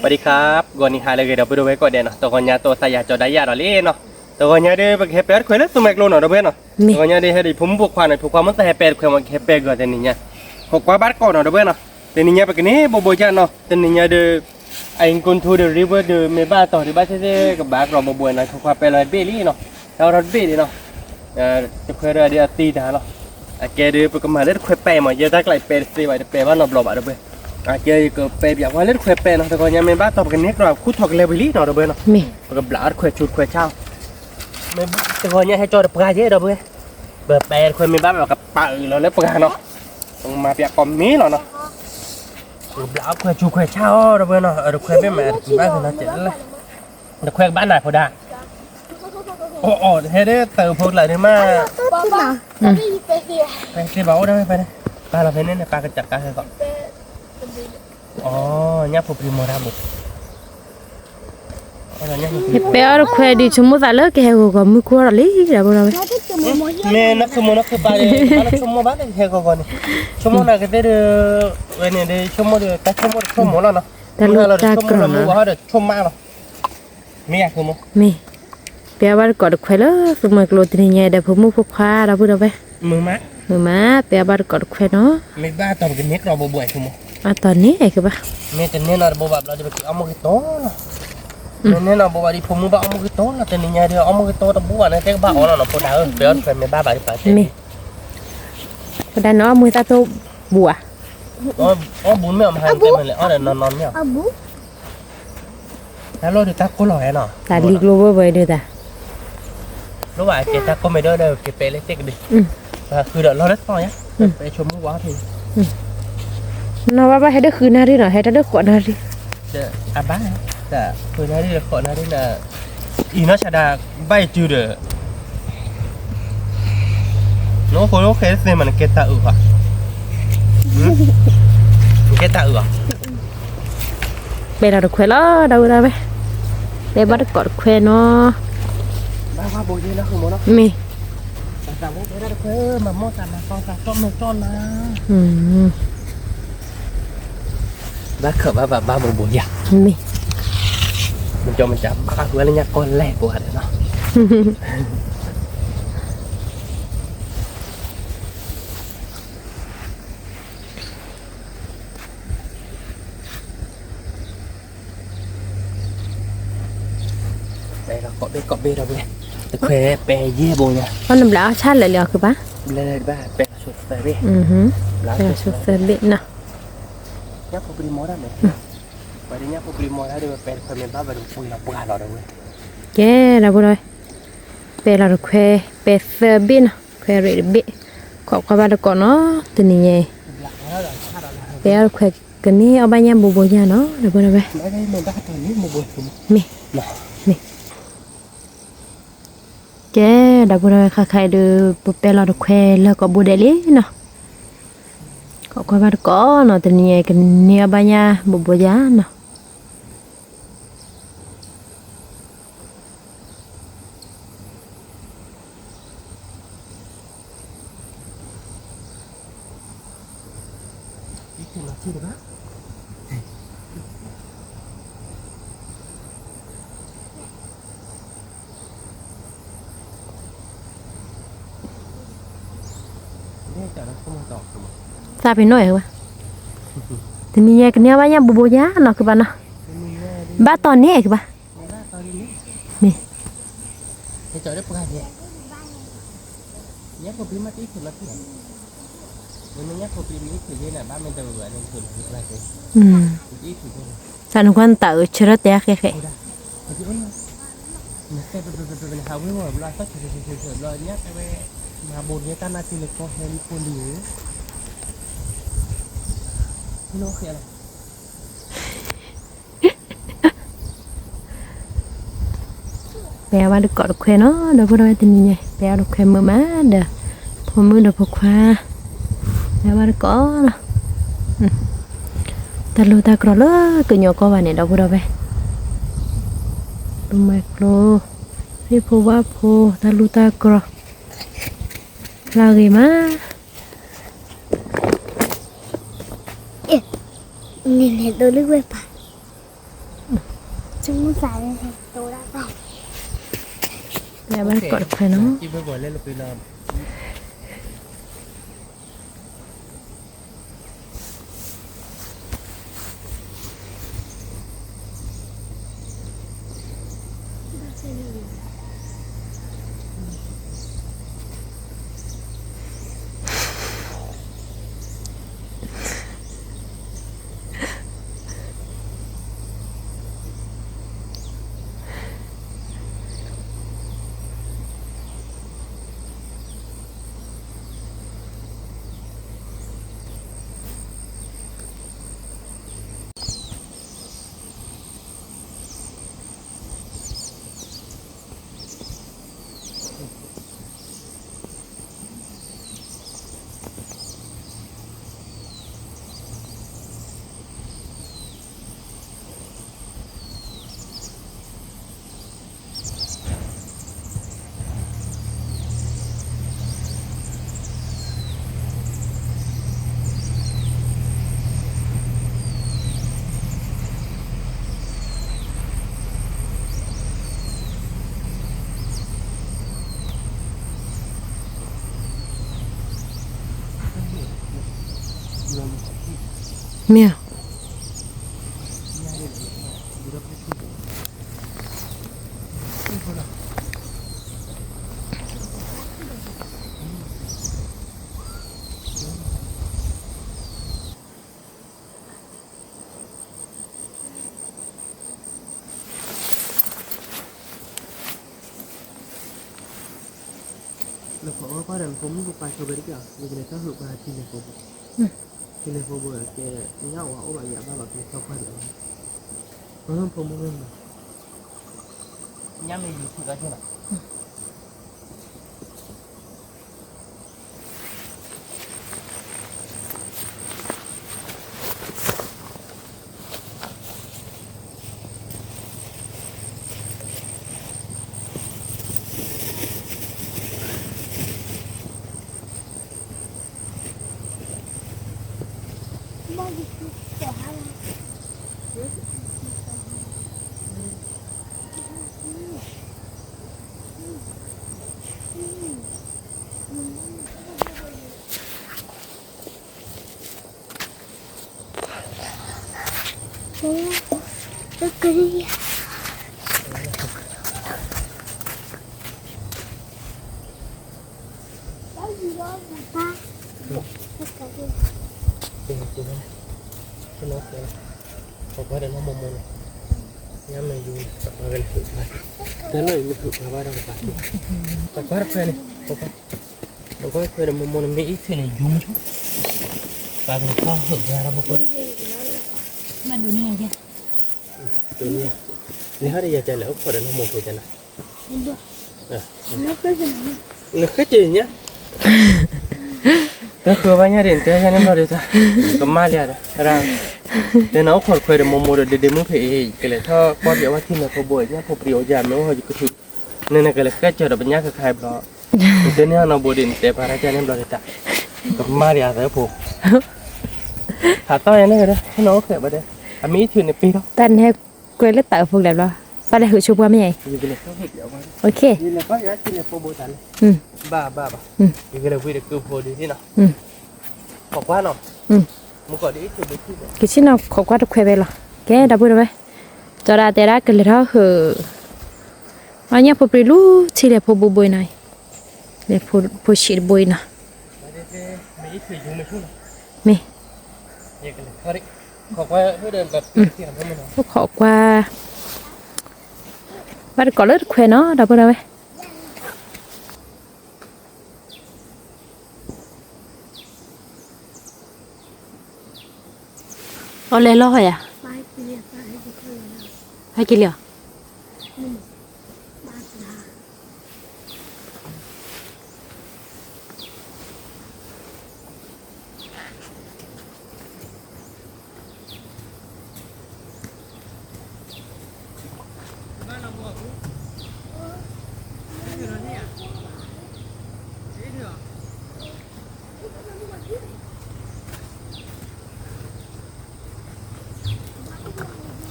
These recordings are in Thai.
สวัสดีครับกวนนี้หาเลยเดี๋ยวไปดูไว้ก่อนเดี๋ยวเนาะตัวนี้ตัวสายจอดได้ยาดอลลี่เนาะตัวนี้เดี๋ยวไปเฮปเปอร์คุยแล้วสมัยกลัวเนาะเดี๋ยวเพื่อนเนาะตัวนี้เดี๋ยวให้ผมบุกควานหน่อยบุกควานมันจะเฮปเปอร์คุยมันเฮปเปอร์ก่อนเดี๋ยวนี้เนี่ยหกว่าบาทก่อนเนาะเดี๋ยวเพื่อนเนาะเดี๋ยวนี้ไปกันนี่โบจันเนาะเดี๋ยวนี้เดี๋ยวไอ้คนทูเดี๋ยวริเวอร์เดี๋ยวไม่บ้าต่อเดี๋ยวบ้าเจ๊กับบาร์เราโบนะหกว่าไปเลยเบลลี่เนาะเรารถเบลลี่เนาะจะคุยเรื่องเดี๋ยวตีด่าเนาะแกเดี๋ยวไปกันมาเดี๋ยวคุยไปมาเยอะตั้งหลายเปย์สิไว้เดี๋ยวเปย์ว่าเราบล็อกอะเดี๋ยวเพื่อนเจอก็เปย์แบบว่าเล่นคุยเปย์เนาะแต่ก็ยังไม่บ้าตอบกันนี้เราคู่ถกเลเวลลี่เนาะเดี๋ยวเพื่อนเนาะก็บลาดคุยชุดคุยเช่าไม่บ้าแต่ก็ยังให้จอดปลาเยอะเดี๋ยวเพื่อนเบอร์เปย์คุยไม่บ้าแบบกับปลาเราเล่นปลาเนาะต้องมาเปียกคอมมี่เนาะบลาดคุยชุดคุยเช่าเดี๋ยวเพื่อนเนาะเดี๋ยวคุยไม่มาบ้านคือน่าเจ๋งเลยเดี๋ยวคุยบ้านไหนพอได้โอ้เฮ้ยได้เติมพูดอะไรได้มากไปที่บ้านได้ไหมไปนะปลาเราไปเนี่ยปลากระจับกันเลยก่อนอ๋อเนี่ยผมพิมพ์มาได้บุกเปล่าเราเคยดิชั่วโมงแต่เลิกแค่ก็มือขวาเลยเดี๋ยวเราแม่นักสมุนนักไปนักชั่วโมงบ้านเฮ้ยก็นี่ชั่วโมงนั้นก็ได้วันนี้ได้ชั่วโมงเดียวแต่ชั่วโมงแล้วเนาะแต่ลูกตากรอนนะว่าเดี๋ยวชั่วโมงเนาะไม่อยากชั่วโมงไม่เปล่าว่ากอดเคยเลิกสมัยกลัวตีเนี่ยเดี๋ยวผมมือพกผ้าเราพูดเอาไปมือมาเปล่าว่ากอดเคยเนาะไม่บ้าตอนกันเน็ตเราบ่อยชั่วโมงตอนนี้ไอ้คือปะแม่แต่เนี่ยเราบ่แบบเราจะไปเอามือโตเนี่ยเราบ่ว่าดิผมมือบ้าเอามือโตเราแต่เนี่ยเดี๋ยวเอามือโตตะบัวนะเจ๊บ้าเอาเราพอได้เปล่าเป็นไม่บ้าแบบนี้ไปไม่พอได้เนาะมือตาโตบัวบุญไม่เอามาให้เต็มเลยเดี๋ยวนอนเนี่ยแล้วเราเดี๋ยวตาก็ลอยเนาะตาลีกลัวบ่อยด้วยตารู้ว่าเกตาก็ไม่ได้เดี๋ยวเกเปเล็กเจ๊กดิคือเดี๋ยวเราเล็กน้อยนะไปชมมือว้าทีน้าว่าให้ได้คืนหน้าที่หน่อยให้ได้กอดหน้าที่เดี๋ยวบ้าแต่คืนหน้าที่ขอหน้าที่น่ะอีน่าชาดาใบจูเดอโน้โคโลเคสเนี่ยมันเกตาอ่ะเกตาอ่ะไปเราคุยแล้วเราได้ไหมไปบ้านกอดคุยเนาะบ้าว่าโบยนะคือโมเนาะมีแต่ว่าไปได้คุยมาโม่กันนะต้องการต้มเนื้อต้นนะบ้าเขบบ้าโบยอ่ะมีมันจะบ้าคืออะไรเนี่ยก้อนแรกกว่าเนาะเราเกาะเบเราเลยแต่เคยเปย์เย่โบเนี่ยตอนนั้นแล้วชาติเลยคือปะเลยบ้าเปย์ชุดเซเว่เปย์ชุดเซเว่นะเนี่ยพอปริมอได้ไหมวันนี้เนี่ยพอปริมอได้เดี๋ยวเปย์คนเป็นบ้าไปดูปุยเราปุยหาเราเลยแกเราบุเลยเปย์เราเคยเปย์เซเว่นะเคยเรียบขอบความบ้านก่อนเนาะตัวนี้ไงเปย์เราเคยกันนี่เอาใบยาบูบูยาเนาะเราบุเลยไปไม่ได้ไม่ได้ตัวนี้บูบูมีแกดับเลยค่ะใครดูปุ๊บเปล่าดูแควแล้วก็บูเดลี่เนาะก็ค่อยมาดูก่อนเนาะแต่เนี่ยกันเนี่ยบางอย่างบุบยาเนาะทราบไปหน่อยเหรอแต่เนี่ยกันเนี่ยบางอย่างบุบยาเนาะคือบ้านเนาะบ้านตอนนี้คือบ้านนี่ให้จอดได้ปลาเนี่ยเนี่ยผมพิมพ์มาที่คือมาที่ไหนวันนี้เนี่ยผมพิมพ์นี่คือที่ไหนบ้านมันจะเหลือในคืนที่อะไรกันที่คือที่สารคนเต่าเชื้อแตกแค่เนี่ยเป็นเขาไม่หมดเลยสักเฉยๆเลยเนี่ยไปมาบนเนี่ยตั้งนาทีเลยก็เห็นคนดีไม่รู้คืออะไรแปลว่าดูกอดแควเนาะเดี๋ยวพวกเราจะนี่ไงแปลดูแควมือมาเดี๋ยวพอมือเดี๋ยวพกควาแปลว่าดูกอดตาลูตากรอเลยก็โยกวันนี้เดี๋ยวพวกเราไปดูไมโครพี่พูว่าพูตาลูตากรอลากีมานี่ตัวเล็กเว้ยป่ะ xài lên thì tôi đã xài แปลว่าก่อนค่อยเนาะ กินบ่อยๆเล่นไปนอน เมีย Lo ko ko dan fomu bu pa so beri ka ni ne ka hu ba ti ne ko bu ti ne ko bu ke nya wa o ba ya ba ba ke ka pa de ko non fomu ne nya me yu ti ka ti na bao nhiêu quả là cái kia có gì đó mà ta tất cả đi ti ti ne ti no ke ko ko dan mo mo nya me yu ka ba ga hu ba dan no yu hu ba ba da ba ka par pe ne ko ko ko dan mo mo me i ti ne yu mu ba ga ka hu ba ra mo ko มาดูนี่ไงแก ตัวนี้นี่ฮะเดี๋ยวจะแล้วขอเดินห้องมงคลจะนะ nó có gì nó khét gì nhá tớ khứa bao nhiêu điện tớ cho nên bao giờ ta cầm ma liền ra để nó khỏi khỏi được một một để muốn phải cái này thọ qua việcว่าที่มันพอบ่อยเนี่ยพอเปรี้ยวจามไม่ว่าจะกระถุนั่นน่ะก็เลยแค่เจอแบบนี้ก็คลายบล็อกเดี๋ยวนี้เราบ่ดินแต่พาราจานี่บล็อกจะกับมาเดียวแต่พอหาต้อยนี่ก็ได้ให้น้องเข็บไปได้อันนี้ถือในปีแล้ว ตันให้กล้วยแล้วเต่าพวกแบบเราป้าได้หือชุบว่าไม่ใหญ่ อยู่กันเลยก็เห็ดเดี๋ยวมา โอเค นี่เลยก็ยัดกินเลยพอโบตัน อืม บ้าอยู่กันเลยวิ่งคือพอดีที่เนาะ อืม บอกว่าเนาะ อืม มึงก็ดีที่ไปที่ cái xin nào khó quá được khoe về rồi cái đã bữa rồi cho ra tera cái lẽ đó hở anh nhá phụ lu chỉ để phụ bồi này để phụ xịt bồi nè ไม่ได้ถืออยู่ไม่ช่วย mẹ เยกันเลยเขาดิบอกว่าเพื่อเดินแบบเสียงเขาไม่เนาะ phụ khó qua bắt có lớp khoe nó đã bữa rồi ở lên lo rồi à mai kia phải đi coi là hay kia liều ba là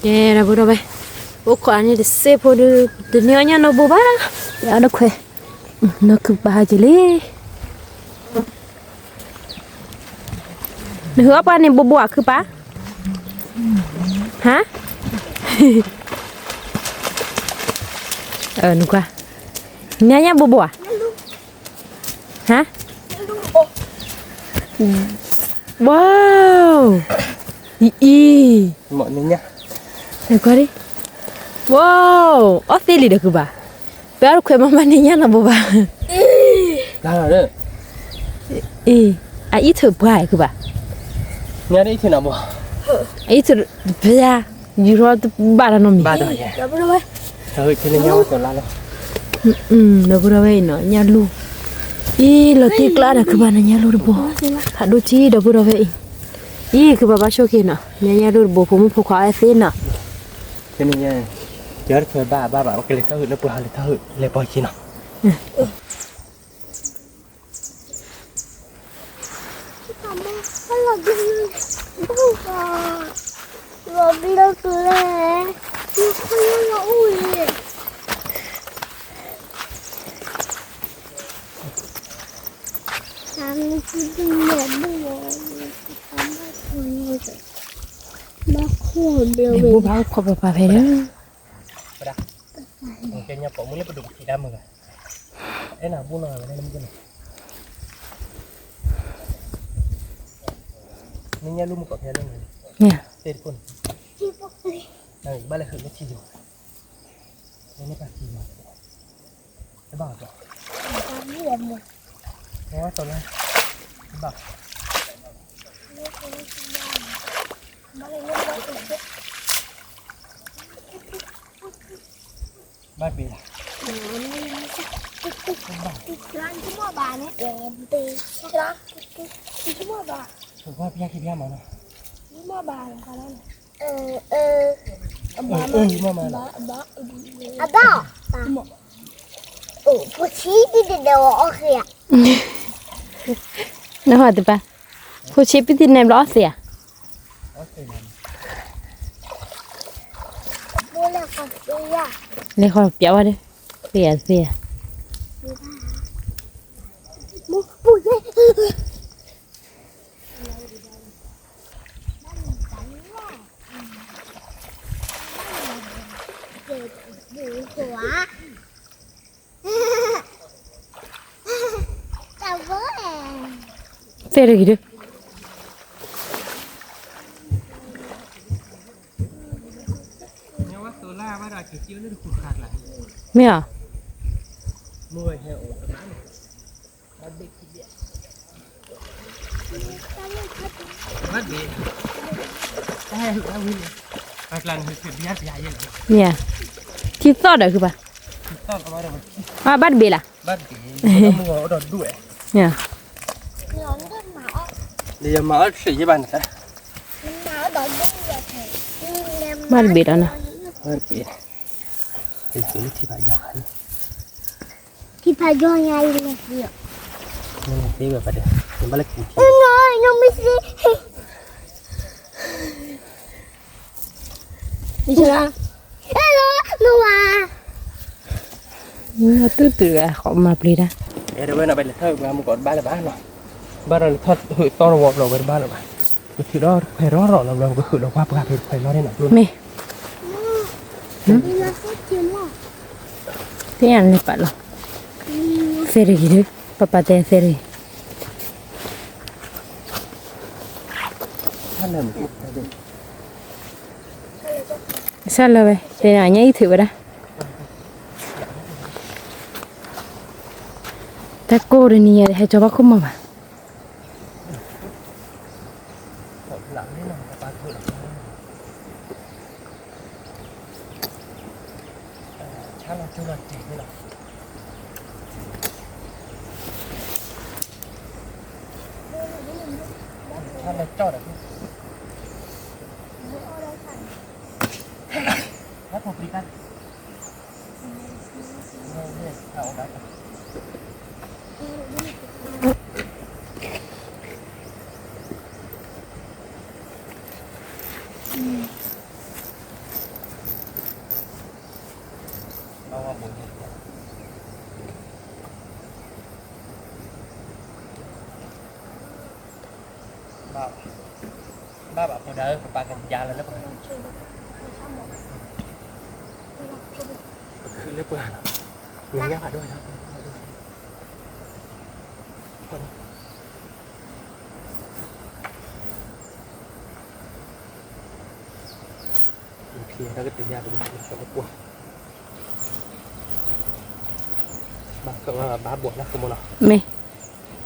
yeah đã bữa rồi o kwani de se po de nyonya no boba ya no kwe no ku ba jele ni hua pa ni bobo ku pa hả nu qua nyonya bobo hả wow ý mọi người nhá này qua đi wow ở đây được không bà bé nó khỏe mà này nhá là bố bà ra rồi đấy ý à ít thử bài không bà nhá đi thì nào bố ít thử bây giờ như rồi bà là nó ba rồi nhỉ thôi thì nên nhau còn la đâu nó vừa về nó nhá lu ý là tiếc là được không bà này nhá lu bố hạt đôi chi đó vừa về ý cái bà show kia nè nhá lu bố cũng phụ khoa phê nè cho nên nha chết thôi ba bảo cái lịch thơ nó bữa lịch thơ lịch bao chi nào Robilo kule, yukaya uli. Kami sudah berdua, kami punya. Baku dia. bố bảo có bà về đó cái nhà bỏ muốn lấy đục thì đâm rồi cái nào buôn nào đây năm cái này nên nhà luôn một cọng theo đây này nha tên con này ba lại khởi nó chi rồi nó cả chi mà cái bảo rồi Kami dia mau. nó tao lên cái bảo ba bì Iklan semua banyak. Iklan semua banyak.ถูกว่าพี่ยาคิดยามาเนาะ Semua banyak kan?มามา Ada. Oh, posisi di bawah okey. nó hỏi từ bà cô chế biết tin em đó gì à Boleh kasih ya. lấy khỏi béo vào đi về Mau punya. về được gì được nếu mà tôi la bắt đầu chỉ chiếu nó được khụt khạt lại mẹ à mười heo bắt bị ai hụt ai hụt bắt lần hụt hụt nhát dài vậy mẹ thịt to được không bà tao có bắt đầu à bắt bể là bắt bị nó mua ở đó đuổi mẹ bây giờ mở sử với bạn sao bắt bể đó nè bắt bị thì xử lý thì phải nhỏ hơn Di pajonya ini dia. nhưng tí mà phải được nhưng bắt lấy củ No mesti. Đi chơi. Hello, Noah. nó từ à họ mà bể ra để đâu bên nào bên là thôi mà một con ba là ba rồi ba là thật hụt to rồi rồi bên ba là ba cái thứ đó phải rõ rõ là cái hụt đầu qua bạc phải nó đây nào luôn mẹ Bila kecil lah. thế ăn này bạn lo về được gì được papa tên về đi hắn làm sao là vậy thế nào nhảy thử vào đó ta cô rồi nè hay cho bác không mà bà cho được hết một đi cắt ba bảo phụ đỡ bà cần già lên lớp lớp bữa người nghe phải đôi đó khi nó cái tiền nhà được cho nó qua bà cậu bà buồn lắm cái món nào mày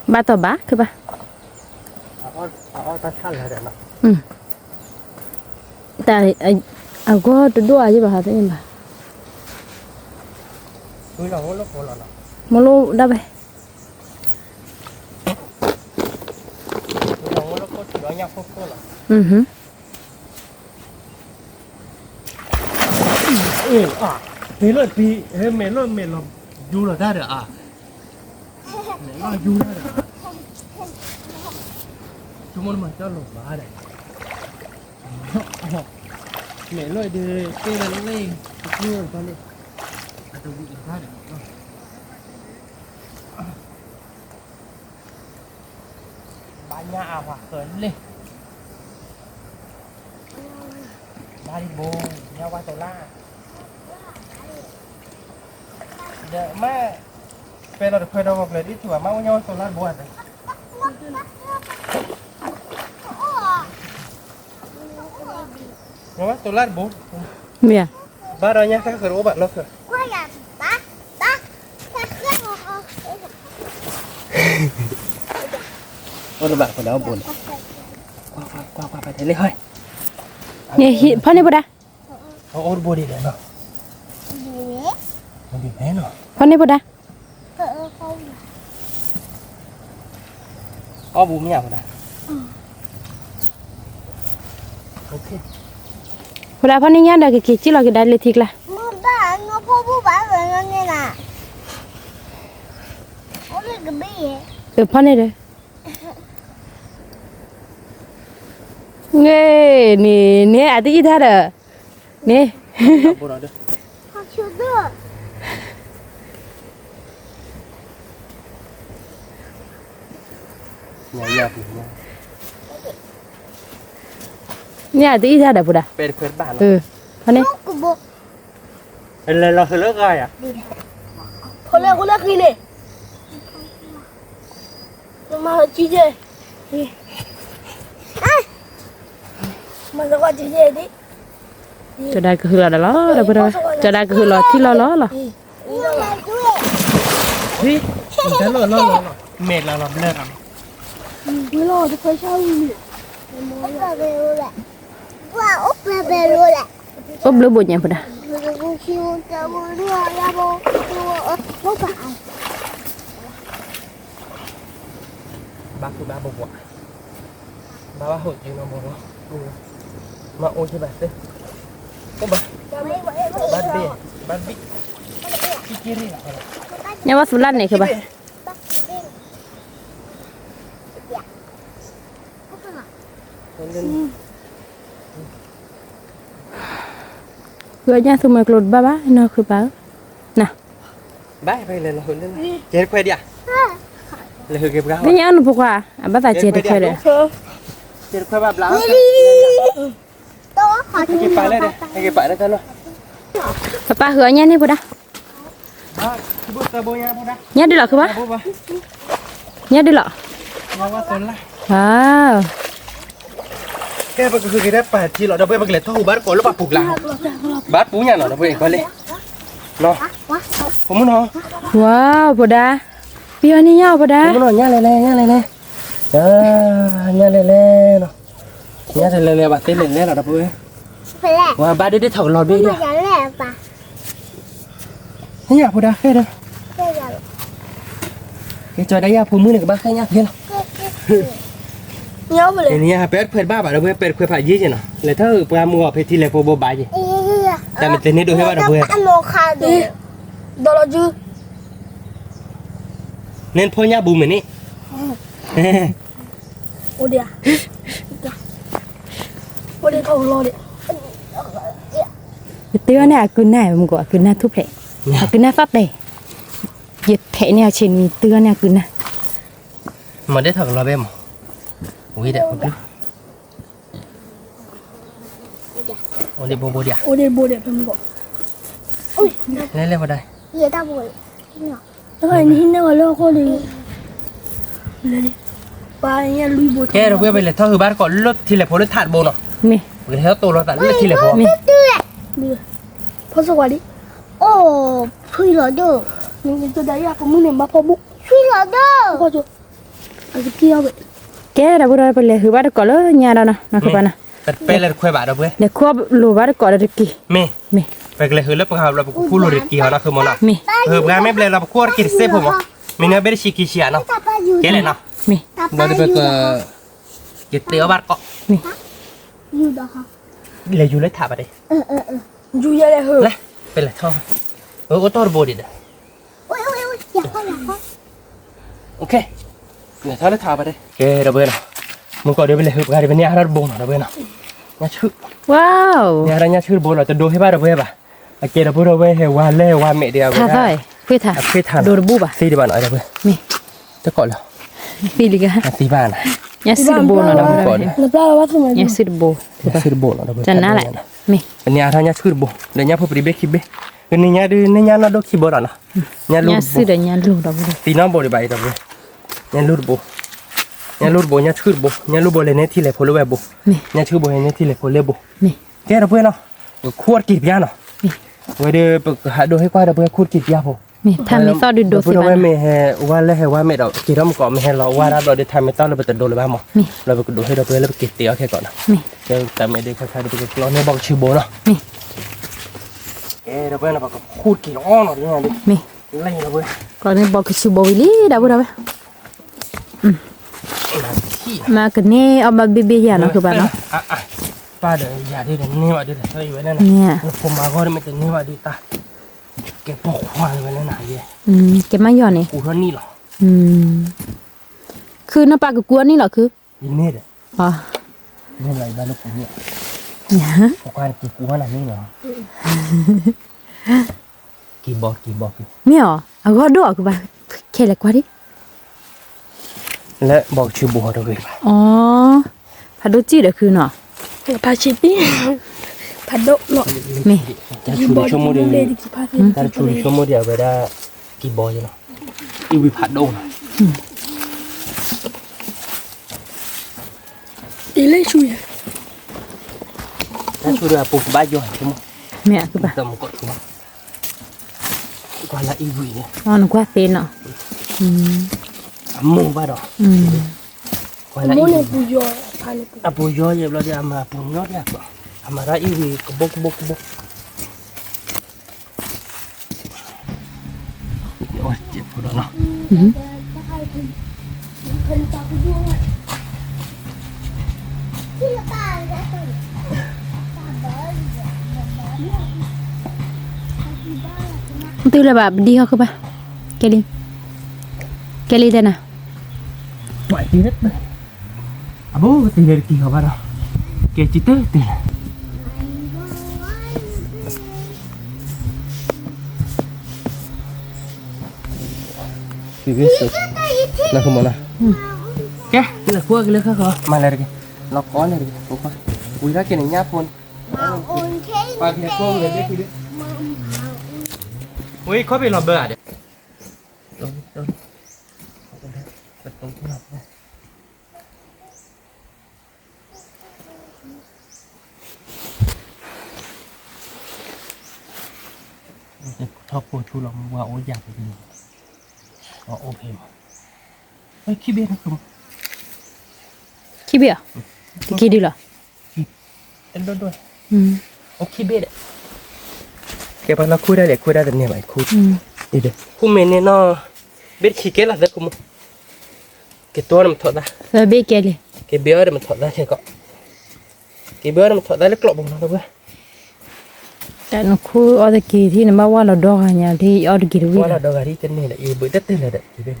ba tờ bá cứ ba ta chăn lại để mà tại có đua chứ bà hả thế mà túi nào lúc nào là mà lô đâu vậy túi nào lúc có chỉ đó nhau phô là thế là thì mẹ là du là ra được à mẹ là du ra được chúng mình mà cho lột bá đây mẹ nói đi cái là nó lên cái nhiều con đi tôi bị ra được ba nhà hoặc khởi lên ba đi bồ nhau qua tàu la giờ má về là được khởi đầu hoặc là đi chùa mau nhau tàu la buồn đấy nó tàu la bố mẹ ba rồi nha các khởi bạn nó khởi ôi bạn còn đau buồn qua phải thấy lấy hơi nè phơi này bữa đã ôi buồn đi đấy nó đi bé nó phơi này bữa đã bùm nhà rồi ok bữa đã phơi này nhá được cái chỉ là cái đại lịch thiệt là nó phô bố bán rồi nó nghe nè ôi cái bì phơi này rồi nghe nè nè à tí thế đó nè bùn rồi không chịu được nhà nè à tí thế đó bữa đã về khuyến bạn phơi này là hơi lớn gai à con lên khi này mà chị chơi mà nó qua chị chơi đi cho đây cứ là đó bữa đó cho đây cứ là thì lo thì cái lo mệt là làm lên à cái lo thì phải sao nhỉ úp về luôn lại wow úp về luôn lại ốp lửa bột nhẹ bữa đã ba cứ ba bột ba hồi gì mà bột mà ôi cho bà thế có bà bát bì kiri nhá bắt fulan này kìa bà gửi nha xong rồi lột ba nó cứ báo nè bác phải lên hồi lên chết quay đi à là hồi kịp gạo cái nhá nó phục à bắt ta chết được thôi đấy chết quay bắp lá đó họ kịp phải lên đây kịp phải lên thôi papa gửi nha này bữa đã nhá đi lọ cứ bác nhá đi lọ wow cái bác cứ cái đấy phải chỉ lọ đâu bây bác lấy thau bát có lúc bác phục lá bát bú nhà nó đâu bây qua lên nó không muốn nó wow bữa đã bây này nhau bữa đã không muốn nó nhá lên nhá lên nó nhá lên bác tên lên là đâu bây wow bác đi thầu lọt đi đi thế nhà bữa đã cái đó cái trò đấy phụ nữ này các bác thấy nhá thế nào nhớ về cái này pet pet ba đâu pet pet phải gì chứ nào lấy thơ qua mua pet thì lấy phụ bố bài gì tại mình tên này đôi hết ba đâu vừa đó là chứ nên thôi nhá bù mình đi ôi đi thầu lo đi tiêu này cứ này mình gọi cứ này thúc lệ cứ na pháp đây nhiệt thể nè trên tưa nè cứ na mà để thật là bên mà ui đẹp không biết ôi đi bố đi à Ôi đây bố đẹp hơn gọi. Ôi, lên vào đây người ta bố. Nó phải nhìn nó lo cô đi. Lên đi. Ba nhà lui bố. cái rồi bây giờ thôi hư bát có lót thì là phố lót thạt bồ nó mẹ cái theo tôi lót thạt lót thì là phố Đi. Phó số qua đi. Ồ, phi lỡ được. Nhưng tôi đấy à, có muốn niệm ba phó bụng. Phi lỡ được. Có chưa? Ở cái kia vậy. cái là bữa đó bây giờ hứa bắt có lỡ nhà đâu nè nó các bạn nè bật pe là khoe bả đâu bữa để khoa lùa bắt có được kì mẹ mẹไปเลยคือเลิกประกอบเราพูดเลยกี่เขานะคือมันอ่ะ mẹ งานไม่เป็นเราพูดกี่เซฟผมอ่ะมีเนื้อเบรชิกิชิอ่ะเนาะ Papaอยู่ แค่เลยเนาะ mẹ เราได้ไปกี่เตี้ยวบาร์ก็ mẹ อยู่ดอกค่ะ เลยอยู่เลยถาไปเลย อยู่ยังไงเหรอ เลยเป็นไรท่อก็ตัวบอดี้เด้อ โอ้ยอยากเข้าโอเคเนี่ยท่าเลยถาไปเลยโอเคเราเบื่อนะมึงก็เดี๋ยวไปเลยคือการเดี๋ยวไปเนี่ยเราบ่งเราเบื่อนะเนี่ยชื่อ wow เนี่ยเราเนี่ยชื่อบ่เราจะดูให้บ้านเราเบื่อป่ะโอเคเราเบื่อเราเบื่อเฮวันเล่วันเมเดียว thà thôi quê thà พี่ทาน đồ bù bà ซีดีบ้านหน่อยเราเบื่อ mẹ จะก่อนแล้ว phi đi cả ซีบ้านนะ nhà sư bù nó đâuก่อน rồi แล้วปลาว่าทำไม nhà sư bù ชื่อบ่เราเบื่อ chân ná lại mẹ อันนี้ท่าเนี่ยชื่อบ่เดี๋ยวเนี่ยพอปรีเบคิบเบ้คือเนี่ยดูเนี่ยน่าดูคิบบ่นะเนี่ยลู nhà ก sư để nhà lù đâu rồi ตีน้องบ่ได้ไปเราเบื่อเนี่ยลูกบ่เนี่ยลูกบ่เนี่ยชื่อบ่เนี่ยลูกบ่เลยเนี่ยที่เลยพอรู้แบบบ่ mẹ เนี่ยชื่อบ่เนี่ยที่เลยพอเล่บ่ mẹ แกเราเบื่อเนาะขวดกี่ปีเนาะ mẹ ไว้เดี๋ยวหาดูให้กว่าเราเบื่อขวดกี่ปีพอ mẹ tham mi so đi đồ xíเรา bà ไม่ให้ว่าเลยให้ว่าไม่เรากี่รอบก่อนไม่ให้เราว่าเราได้ทำไม่ต้องเราไปตัดโดนเลยบ้างมั้ง mẹ เราไปดูให้เราเบื่อเราไปเก็บเตี้ยแค่ก่อนนะ mẹ เดี๋ยวแต่ไม่ได้ค่อยๆดูไปเราเนี่ยบอกชื่อโบเนาะ mẹ เราเบื่อเราบอกขวดกี่อ้อนหน่อยดิ mẹ อะไรเราเบื่อ còn nên bỏ cái chú bò đi đâu rồi mà cái này ông bà bê giờ nó cứ bà nó ป้าเดี๋ยวอย่าดิเดี๋ยวนี่ว่าดิเดี๋ยวอยู่ไว้นั่นนะ nè ผมมาก็ไม่แต่นี่ว่าดิตาแกปอกควายไว้แล้วนะเย่ cái máy giò này กูเท่านี้หรอ คือน้ำปลากับกวนนี่เหรอคือ ยินนี่เด้ อ๋อ นี่อะไรบ้านลูกผมเนี่ย เนี่ย ปอกควายกูว่าหนังนี่เหรอกี่บอก ไม่หรอเอาก็ดูคือแบบแค่เล็กกว่าดิ และบอกชื่อบัวเราเลยป่ะ อ๋อผัดดูจีเดี๋ยวคือเนาะ พาชิปปี้ผัดโดหรอ ไม่ จะชูชั่วโมงเดียว เลยดิพาชิ ถ้าชูชั่วโมงเดียวไปได้กี่บอยเนาะอีวิพัดโดน อีเล่ช่วย ถ้าชูเรือปุ๊บบ้ายอยชั่วโมง แม่คือแบบ แต่มันก็ชั่วโมงกว่าละอีวิเนี่ย อ๋อหนูกว่าเป็นเนาะ มุ่งบ้าดอกกว่าละ โม อี เนี่ วิ ยปูยอพาเลย อาปูยอยเราจะมาปูยอดเนี่ยก็อามาละอีวิกบกโอ้ยเจ็บปวดเนาะtừ là bà đi không bà Kelly đây nè ปล่อยตีนิดเลยอาบูตีเลยกี่เขาบ้าเนาะเกจิเตอร์ตีคือวิสุทธ์นะคุณหมอนะแกนี่แหละพวกเลยค่ะมาเลยกันเราก้อนเลยกันพวกเขาอุ้ยรักกันอย่างนี้พนปลาเทียมพวกเลยได้ทีเดียวอุ้ยเขาเป็นโรเบิร์ตเดี๋ยวชอบปูชูลองว่าโอ้ยอยากไปดูอ๋อโอเคเฮ้ยขี้เบี้ยนะคุณ ขี้เบี้ยขี้ดีเหรอ เอ็นด้วยโอเคเบี้ยเด็กแกพอเราคุยได้แต่เนี่ยไม่คุยดีเด็กคุณเมย์เนี่ยเนาะเบี้ยขี้เกล้าเด็กคุณแกตัวมันถอดได้ เบี้ยKelly แกเบี้ยมันถอดได้ใช่ก็แกเบี้ยมันถอดได้แล้วกลบมันนะเว้ย แต่หนูคุยเอาแต่กี่ที่นั่นว่าเราดอกหางที่เอาแต่กี่วิ่ง ว่าเราดอกอะไรกันเนี่ยอีบึ้งตื้อเลยเด็กอีเบี้ย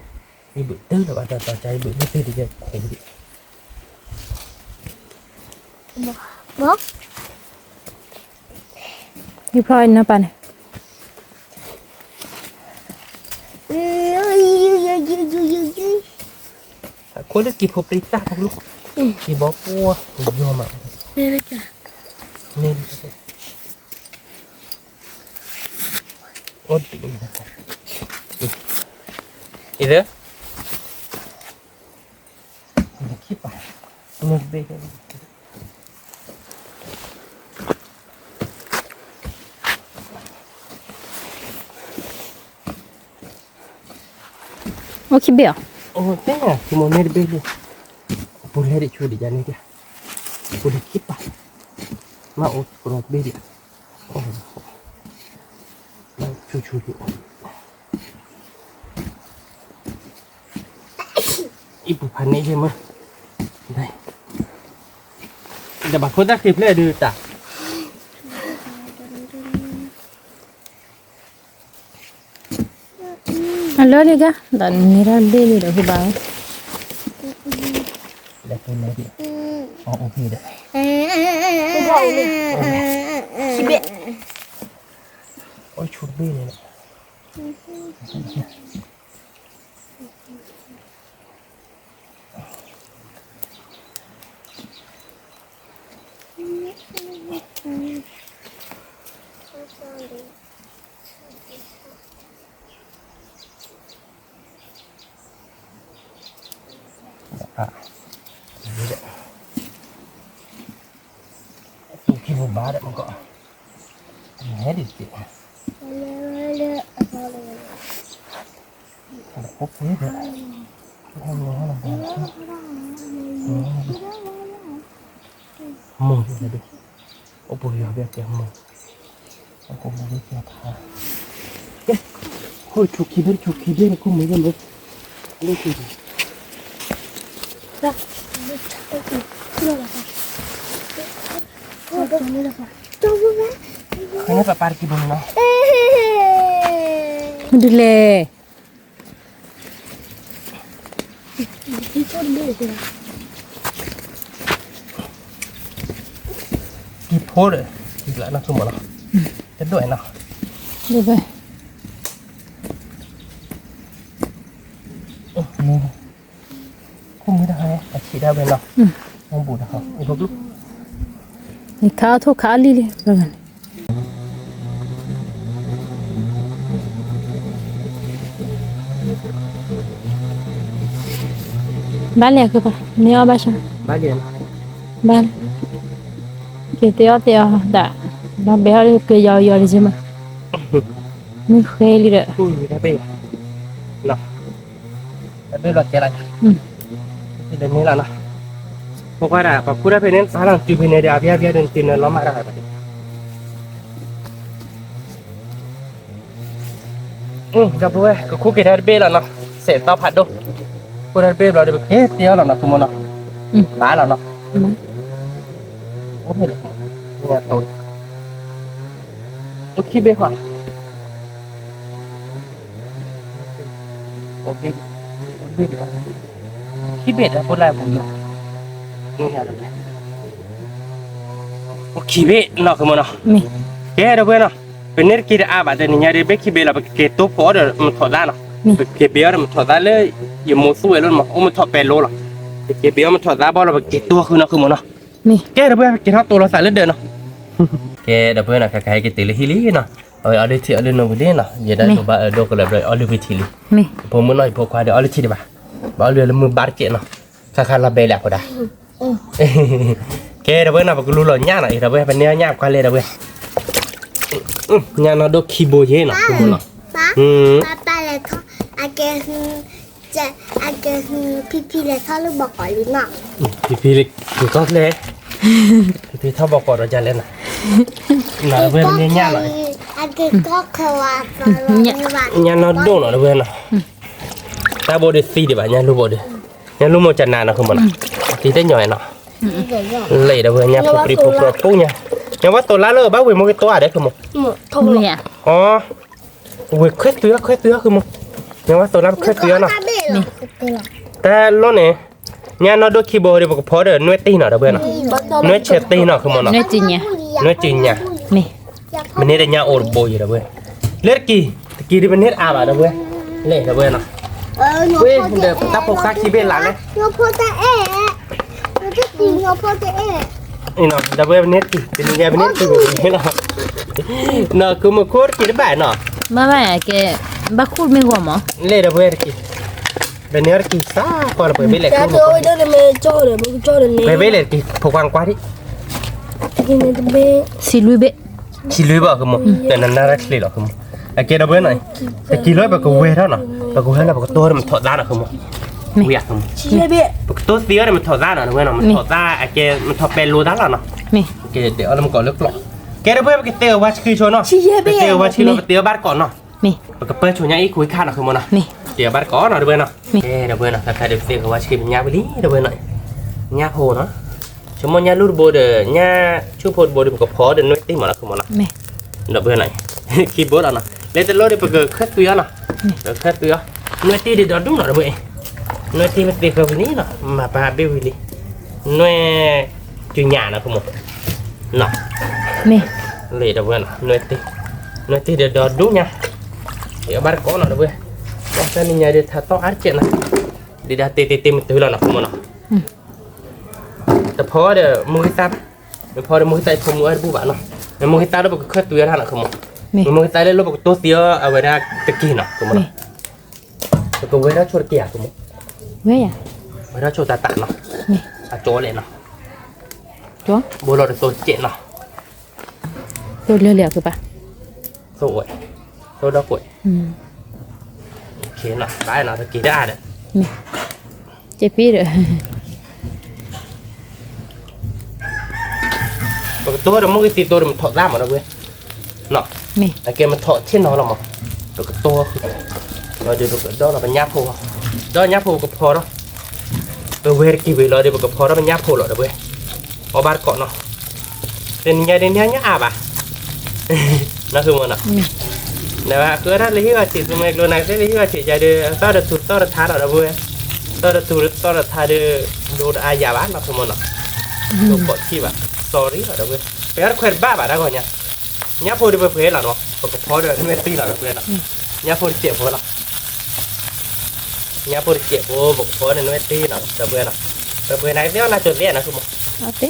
อีบึ้งตื้อแล้วว่าต่อใจบึ้งตื้อดีเลยเห็นดิ บอก พี่พลอยนะปัน cô được kịp hộp đi ta không lúc kịp bó cua vô mà Nè kìa. nên ổn định ý thế mình kíp à nên về 어 기배야. 땡아 뭐 내리 베리 볼해리 추리 자네야 볼이 깊다 마옷 그런 베리 나 추추리 이부 판네 이제 뭐 đây giờ bà khôn ra kịp lên được ta 알로 리가 난 니라 데리로 후방. để tôi lấy đi ok đấy 집에. ôi chuột bê này à đấy đấy khi vô bá đấy mà có hết đi chị ốp hết rồi không nó là mồm là được ốp bùi vào bên kia mồm không có một cái thà ôi chụp khi bên cũng mấy cái mới lên thì 자, 들어가자. 내려가. kayaknya pak parki dulu no 들래. kịp hốt rồi thì lại nó không mà nó cái đuổi nó 리베. không biết đâu hay chỉ đeo bên nào không bù được không một lúc 이 가토 갈리리 그러면. 발이야 그거. 내가 봐서. ba liền 발. 그때요 때요 다. 나 배를 그 여리지 마. 니 회리래. ui đã bê nào đã bê loạt cái này thì đến đây là nó một qua đã và cú đã về đến sáng là từ bên này đã bia đến tiền nó mà ra rồi gặp rồi cái khu kia đã bê là nó sẽ tao phạt đâu khu đã bê là được hết tiêu là nó tụi nó bá là nó ốp này nhà tôi khi bê khoảng ok khi bê đã có lại một khi bê nó không nó 미. cái đâu bên nó bên này kia à bạn thì nhà đi bê khi bê là cái tốt có được một thọ ra nó cái bê là một thọ ra lấy nhiều một số luôn mà ông một thọ bè lô là cái bê một thọ ra bao là cái tua không nó không nó 미. cái đâu bên cái thọ tua nó xài lên đời nó cái đâu bên là cái tỷ lệ hili nó ở đây thì ở đây nó cái nào giờ đây tụi bạn ở đâu có làm rồi ở đây thì 미. bố muốn nói bố qua đây ở đây thì bà bảo đây là mưa bát kiện nó khá là bê lạc của đây cái đâu bên nào cái lúa lợn nhá này đâu bên bên này nhá qua lên đâu bên nhà nó đôi khi bồi thế nào cũng nó Papa là thôi, pipi là thôi lúc bỏ khỏi lý nào. thì có lên thì thao bọc cỏ rồi trả lên này nào bên này nhá này có khóa và nhà nó đổ nó đâu bên nào ta bồi để xì để bà nhà lu bồi để nhà lu một chân nào nó không mà thì tới nhỏ nó lấy đâu bên nhà phục nha nhà bắt tổ lá lơ bác về một cái toa đấy không một không 뭐야? về khét tứa không một nhà bắt tổ lá khét tứa nào ta lo này nhà nó đôi khi bồi để một phó để nuôi tì nó đâu bên nào nuôi chết tì nó không một nó 뇌찌냐? nuôi chim nhà 미. mình nên nhà ổ bồi gì đâu bên lết kỳ đi bên hết à bà đâu bên lệ đâu bên nào nó quê phô để tao phục khác chi bên lại đấy nó phô ta nó thích gì nó phô taนี่เนาะดับเบิลเน็ตเป็นยังไงเป็นเน็ตตัวนี้เนาะเนาะคือมันโคตรกินได้เนาะ Mamma è che Bakul mi uomo? เล่ดับเบิลกินเป็นเนื้อกินซ่าก่อนไปเบลเล็ก cái tôi đó là mẹ cho để bố cho để ไป nè เบลเล็กกินผูกวางกว่าที่ cái này tụi bé Si lui be. ชิลุยบ่คือมั้งแต่นั่นน่ารักเลยหรอคือมั้งไอ้เกดับเบิลหน่อยแต่กินเลยแบบกูเวทแล้วเนาะแบบกูเวทแล้วแบบกูตัวมันถอดด้านหรอคือมั้งเวียดคือมั้ง chị bé bé แบบตัวเสียเนี่ยมันถอดด้านหรอเว้ยเนาะมันถอดด้านไอ้เกมันถอดเป็นรูด้านหรอเนาะ Mi. เกเดี๋ยวเรามาก่อนเลือกหลอกเกดับเบิลไปเตะว่าคือโชว์เนาะ chị bé ไป bé เตะว่าชื่อเราไปเตะบ้านก่อนเนาะ Mi. แล้วก็เปิดโชว์ยังอีกคุยข้าวหน่อยคือมั้งเนาะ Mi. เดี๋ยวบ้านก่อนเนาะดับเบิลเนาะเอ๊ะดับเบิลเนาะถ้าเดี๋ยวเตะว่าชื่อเป็นยาไปดิดับเบิลหน่อยยาโพเนาะชั่วโมงยาลูดโบเดอร์ยาชูโพดโบเดอร์กับพอเดินนุ่ยติ้งหมดแล้วคือมั้งเนาะ Mi. ดับเบิลหน่อยคีย์บอร์ดอ่ะเนาะเล่นแต่โลดเดี๋ยวไปเกิดแค่ตัวเนาะเดี๋ยวแค่ตัวนุ่ยตีเดี๋ยวดุ้งเนาะดับเบิลนุ่ยตีมันตีแบบนี้เนาะมาปาเบลวิลี่นุ่ยจุญญาเนาะคือมั้งเนาะ Mi. เลยดับเบิลนุ่ยตีเดี๋ยวดุ้งเนี่ยเดี๋ยวบ้านก่อนเนาะดับเบิลว่าแต่นี่เนี่ยเดี๋ยวถ้าต้องอาร์เจนนะเดี๋ยวตีมันตัวเนาะคือมั้งเนาะแต่พอเดี๋ยวมือตัดเดี๋ยวพอเดี๋ยวมือตัดผมมือบุบะเนาะเดี๋ยวมือตัดแล้วก็แค่ตัวเท่านั้นคือมั้ง Mi. มือตัดแล้วก็ตัวเสียเอาไว้ได้ตะกี้เนาะคือมั้ง Mi. แล้วก็ไว้ได้ช่วยเกี่ยคือมั้ง Veia. ไว้ได้ช่วยตาเนาะ Mi. อาโจเลยเนาะ Tuo. บัวลอยตัวเจ็ดเนาะ Tôi lừa lừa cơ bà. สวยตัวดอกกล้วย โอเคเนาะได้เนาะตะกี้ได้เด้อ Mi. Che pi rồi. ปกติตัวเดี๋ยวมือตีตัวเดี๋ยวมันถอดล่ามหมดแล้วเว้ยเนาะ Mi. ไอ้เกมมันถอดเช่นน้องเราหมดปกติตัวเราเดี๋ยวเราเป็นยาโพดอยาโพก็พอเนาะตัวเวรกี่เวลาเดี๋ยวก็พอแล้วเป็นยาโพหรอเด้อเว้ยเอาบ้านเกาะเนาะเป็นยังไงเนี่ยอาบอ่ะนั่นคือมันอ่ะ Mi. นะว่าคือถ้าเลี้ยงสิสมัยโลนักเลี้ยงสิจะเดือดต่อสุดต่อท้าเราเว้ยต่อสุดต่อท้าเดือโดนอายาบ้านเราคือมันอ่ะตัวกดที่แบบ sorry เราเว้ยไปหาคนบ้าบ้าได้ก่อนเนี่ยเนี่ยพอดีไปเพื่อนเราเนาะพอเดี๋ยวไม่ตีเราเพื่อนเราเนี่ยพอดีเจ็บพอเราเนี่ยพอดีเจ็บพอบอกพอเดี๋ยวไม่ตีเราเพื่อนเราเพื่อนไหนเดี๋ยวน่าจะเลี้ยงนะคือมัน A te.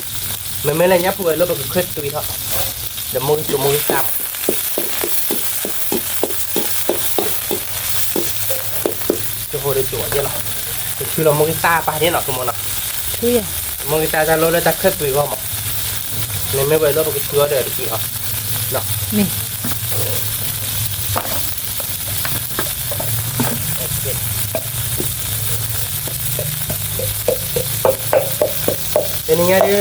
ไม่เลยเนี่ยพอเราแบบเคลื่อนตัวเถอะเดี๋ยวมือตามจะพอดีจั่วเยอะหรอคือเรามือตาไปเนี่ยหรอคือมันอ่ะ Tui à. มือตาจะรู้แล้วจะเคลื่อนตัวว่ามั้งไม่ไปเราแบบเชื่อเดี๋ยวดีเหรอเนาะ Mi. เป็นยังไงดิ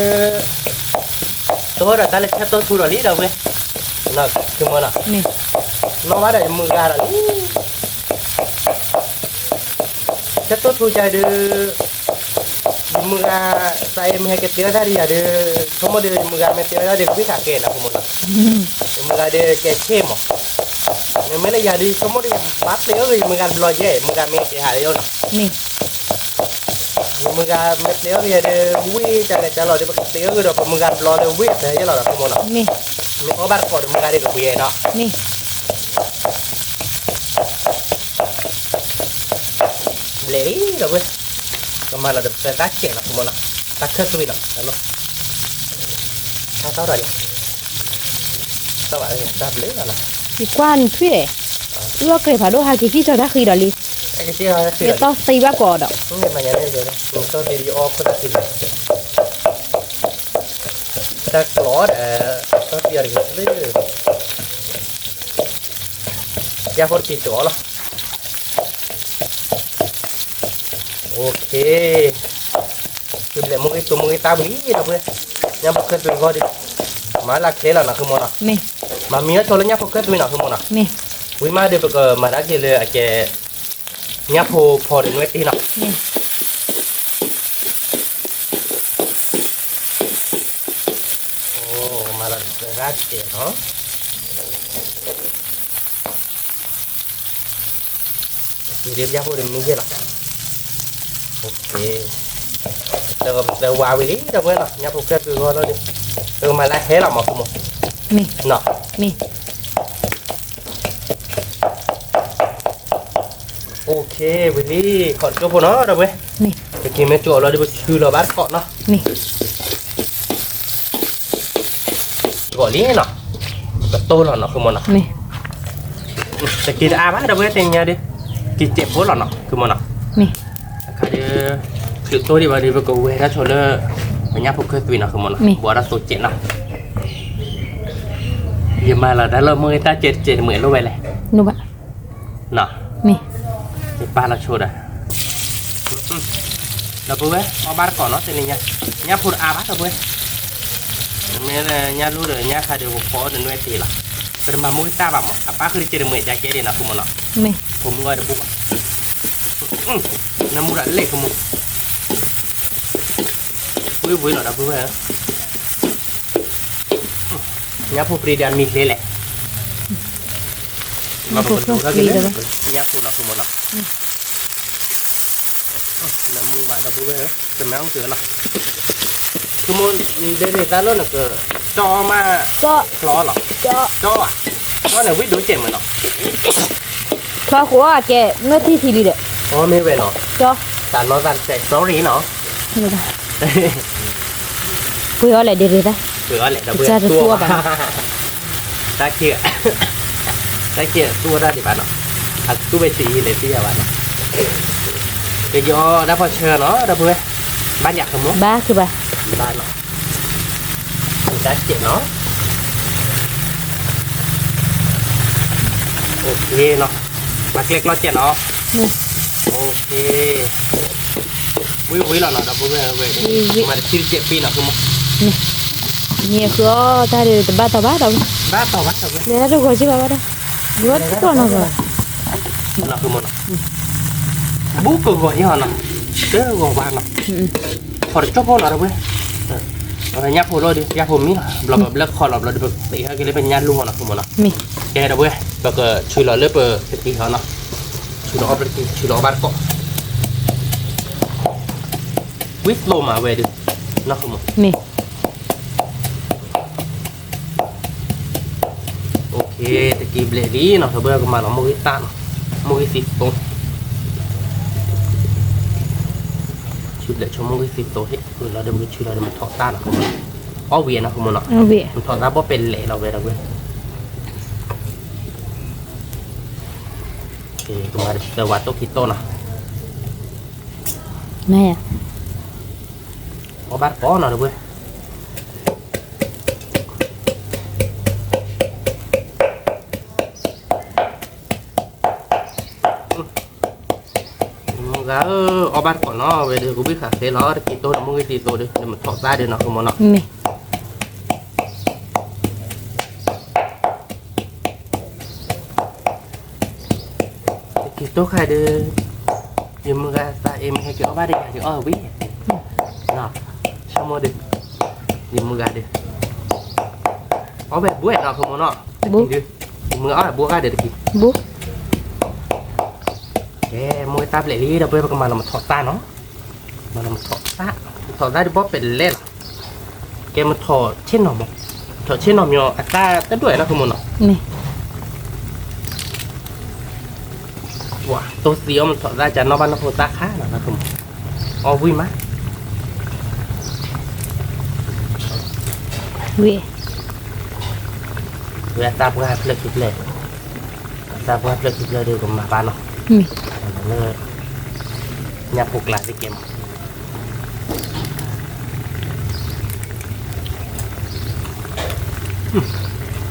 ตัวเราตาเล็กแค่ตัวทุเรศเราเว้ยน่ะคือมันอ่ะ Mi. น้องว่าได้มือการอะไรแค่ตัวทุใจดิมือการใส่ไม่ให้เกตีได้ดีอ่ะดิสมมติดิมือการไม่ตีได้ดิวิชาเกณฑ์นะคือมันอ่ะมือการดิแกเข้มอ่ะเนี่ยไม่ได้ยาดิสมมติบัตรเลี้ยงมือการบล็อกเย่มือการไม่เสียหายเยอะนะ Mi. มือการไม่เลี้ยงเนี่ยดิวิ่งจากจะรอดิบัตรเลี้ยงก็เดี๋ยวมือการบล็อกเดี๋ยววิ่งแต่ยังรอคือมันอ่ะ Mi. มีโอบาร์ก่อนมือการดิกับวิ่งเนาะ Mi. เลยเดี๋ยวเว้ยก็มาเราเดี๋ยวจะตัดเจ็บนะคือมันอ่ะตัดเครื่องตัวน่ะแล้วเนาะถ้าเท่าไหร่เท่าไหร่ตัดเลยนะ Thì quan thuê. Ưa kể phải đô hai cái cho đã khi đó đi. ไอ้เจ้าสิ Cái to tây bác cỏ đó. นี่มันยังไงเดี๋ยวนะมันต้องดีออกคนละสิถ้ากลอดต้องเปลี่ยนกันเลยอย่าพอติดตัวหรอโอเคคือแบบมึงไอ้ตัวมึงไอ้ตาบีนะเพื่อนยังพอเคยตัวก็ดิมาลักเคแล้วนะคือมันอ่ะ Mi. มามีแล้วโชว์แล้วยังพอเคยตัวน่ะคือมันอ่ะ Mi. วิมาเดี๋ยวก็มาได้เลยไอ้แกเนี่ยพอเดี๋ยวนู้นตีน่ะ Mi. โอ้มาแล้วรัดเจ๋เนาะเรียบยาพอเดี๋ยวมีเยอะหรอโอเคแต่ว่าวิธีเดี๋ยวเพื่อนเนาะเนี่ยพอเคยตัวก็แล้วดิมาแล้วเฮ้ยหรอมาคือมัน Mi. เนาะ Mi. โอเควันนี้ขอตัวพอเนาะเด้อเว้ย นี่ ไปกินแม่โจ้เราได้ไปชื่อเราบ้านเกาะเนาะ นี่ เกาะนี้เนาะก็โตแล้วเนาะคือมันเนาะ นี่ แต่กินอาบ้านเด้อเว้ยเต็งเงี้ยดิกินเจ็บโพดแล้วเนาะคือมันเนาะ นี่ ค่ะเดี๋ยวคือตัวที่ว่าดีไปกูเวถ้าโชว์เลอร์มันยากพวกเคยตุยเนาะคือมันเนาะบัวเราสูดเจ็ดเนาะเยี่ยมมากเราได้เริ่มมือตาเจ็ดเหมือนรู้ไปเลย นูบะ เนาะ นี่ นี่ป้าเราโชว์ได้เราพูดไว้เอาบ้านก่อนเนาะแต่นี่เนี่ยเนี่ยพูดอาบ้านเราพูดแม่เนี่ยรู้เลยเนี่ยค่ะเดี๋ยวผมขอเดินด้วยตีละเป็นมามุ้ยตาแบบมั้งป้าคือเจอเหมือนจะเกลียดนะคุณมันเนาะ นี่ ผมก็ได้บุกน้ำมูดเล็กคุณมึงวุ้ยหน่อยนะพูดไว้เนี่ยพูดปรีดานมีเลยแหละมาพูดดูก็กินเลยเนี่ยพูดนะคุณมันเนาะน้ำมูดแบบพูดไว้เป็นแมวเสือเนาะคือมันเดี๋ยวตาโน่นน่ะก็จอมา ก็ คล้อหรอ จะ จออ่ะก็เนี่ยวิดูเจ็บมันเนาะ ทอหัวแกเมื่อที่ทีดีเด้อ อ๋อไม่เว้นเนาะ จ้อ ตานมาตานแจกsorryเนาะ นี่ได้กูเอาอะไรดีๆได้ เสือแหละดับเบิล จะตัวแบบ ตาเขียตาเขียตัวได้ดิบ้านเนาะอัดตู้ไปตีเลยที่บ้านเนาะเดี๋ยวยอได้พอเชิญเนาะดับเบิลบ้านอยากขโมย บ้าคือบ้า บ้านเนาะตาเขียเนาะโอเคเนาะมาเล็กเราเจ็ดเนาะ นี่ โอเควิหล่อเนาะดับเบิลเว้ยมาที่เจ็ดปีเนาะคือมั้ง นี่คือถ้าเดี๋ยวบ้าต่อบ้าต่อ บ้าต่อบ้าต่อเว้ย เดี๋ยวเราก็ชิบะบ้าได้รถตัวน่ะก็ เนาะคือมั้งบุ๊กก็ก่อนยี่ห้อเนาะเด้อก่อนบ้านเนาะพอจะจบพอเนาะดับเบิลยับหัวเลยดิยับหัวมีเนาะเราแบบเลิกคอเราเราแบบตีเขาก็เลยเป็นยันลูกเนาะคือมั้งเนาะ นี่ แกดับเบิลแล้วก็ช่วยเราเลือกเปิดตีเขาเนาะช่วยเราเอาไปตีช่วยเราบ้านเกาะวิสโลมาเว้ยดิเนาะคือมั้ง นี่ โอเคตะกี้เบลลี่เนาะเธอเบื่อก็มาเนาะมือตั้งมือสิบตรงชุดเด็กชมมือสิบตรงเฮ้ยคือเราเดินชุดเราเดินถอดตั้งเนาะอ้อเวียนนะคุณมันเนาะ เอาเวีย มันถอดตั้งเพราะเป็นเหล่เราเว้ยเราเว้ยโอเคก็มาเดวัดโตคิโตเนาะ แม่อะ เอาบ้านก้อนเนาะเราเว้ยก็เอาบ้านก่อนเนาะเว้ยเดี๋ยวกูไปขาเสียล้อกิโตเนาะมือสิบโตเดี๋ยวมันถอดได้เดี๋ยวเนาะคุณมันเนาะ นี่ Kita ada dia merasa hay kiểu ba đi kiểu ở ví nè xong rồi đi dia merasa dia ở bên buat nào không nó Bu. dia merasa là buat ada đi บุ๊ก cái môi ta lại đi đâu bên mà là một thọ ta nó mà là một thọ ta đi bóp bên lên cái một thọ trên nó một thọ trên nó nhỏ ta tới đuổi nó không nó นี่ wow tôi xíu mình thọ ra cho nó ban nó ta khác là nó không vui má เวีย Gue tak buat plek plek. Tak buat plek plek dia ke mana no. นี่ Nó nyapuk lah di game.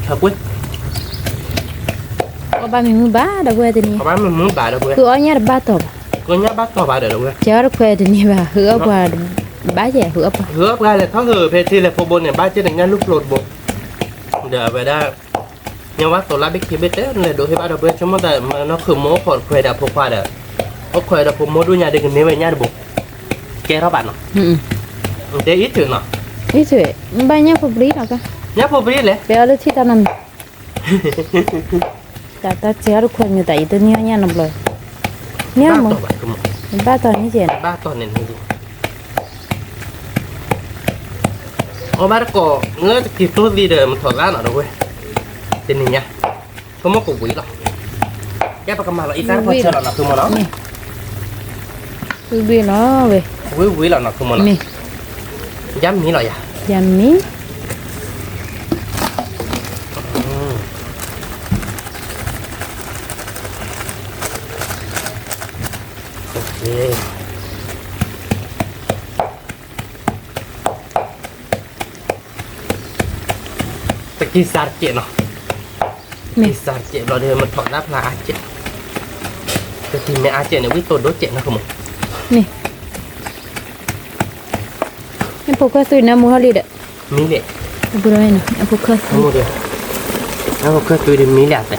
Thật quá. เอาบ้ามีมือบ้าดอกเวยตัวนี้ Các bạn mình muốn bà đâu gue. คือเอาเนี่ยบ้าต่อ Có nhá bác cho bà được đâu gue. เจ้าดอกเวยตัวนี้บ้าเหือบ้าบ้าแย่เหือบ้า Hứa ra là thoát hở về thì là phô bồn này ba trên đánh nhanh lúc lột bộ. Để về đây. Nhưng bác tổ la biết khi biết tết là đối với ba đâu gue chúng ta nó khử mố còn khỏe đạp phô khoa được. Có khỏe đạp phô mố đuôi nhà được nếu về nhà được bộ. Kê đó bạn nó. อืม Để ít thử nó. นี่สวยบ้านเนี่ยพอบรีหรอกะ Nhá phô biết đấy. เดี๋ยวเราที่ตอนนั้นแต่ตาเจ้าทุกคนอยู่แต่อีตัวเนี้ยเนี่ยนำเลยเนี่ย Ba มึง tổ bạn cơ mà. บ้าตอนนี้เจน Ba tổ này là gì? Ô ba có ngỡ kịp tốt gì để mà thỏ ra nó đâu quê. Tên này nha. Không có củ quý đâu. แกปากกามาเราอีสานพอเชื่อเราหนักคือมันเนาะ นี่วิวเนาะเว้ย วิเราหนักคือมันเนาะ นี่ ย้ำนี้หน่อยอ่ะ ยำมี โอเคตะกี้ซาร์เจเนาะ นี่ ซาร์เจเราเดินมาถอดหน้าพลาอาเจตะกี้แม่อาเจเนี่ยวิตัวโดเจนะคุณมึง นี่พวกเขาซื้อน้ำมูฮัลลีดะ มีเลย บุรุษนะพวกเขา ทั้งหมดเลยแล้วก็ตัวเดียวมีแหละแต่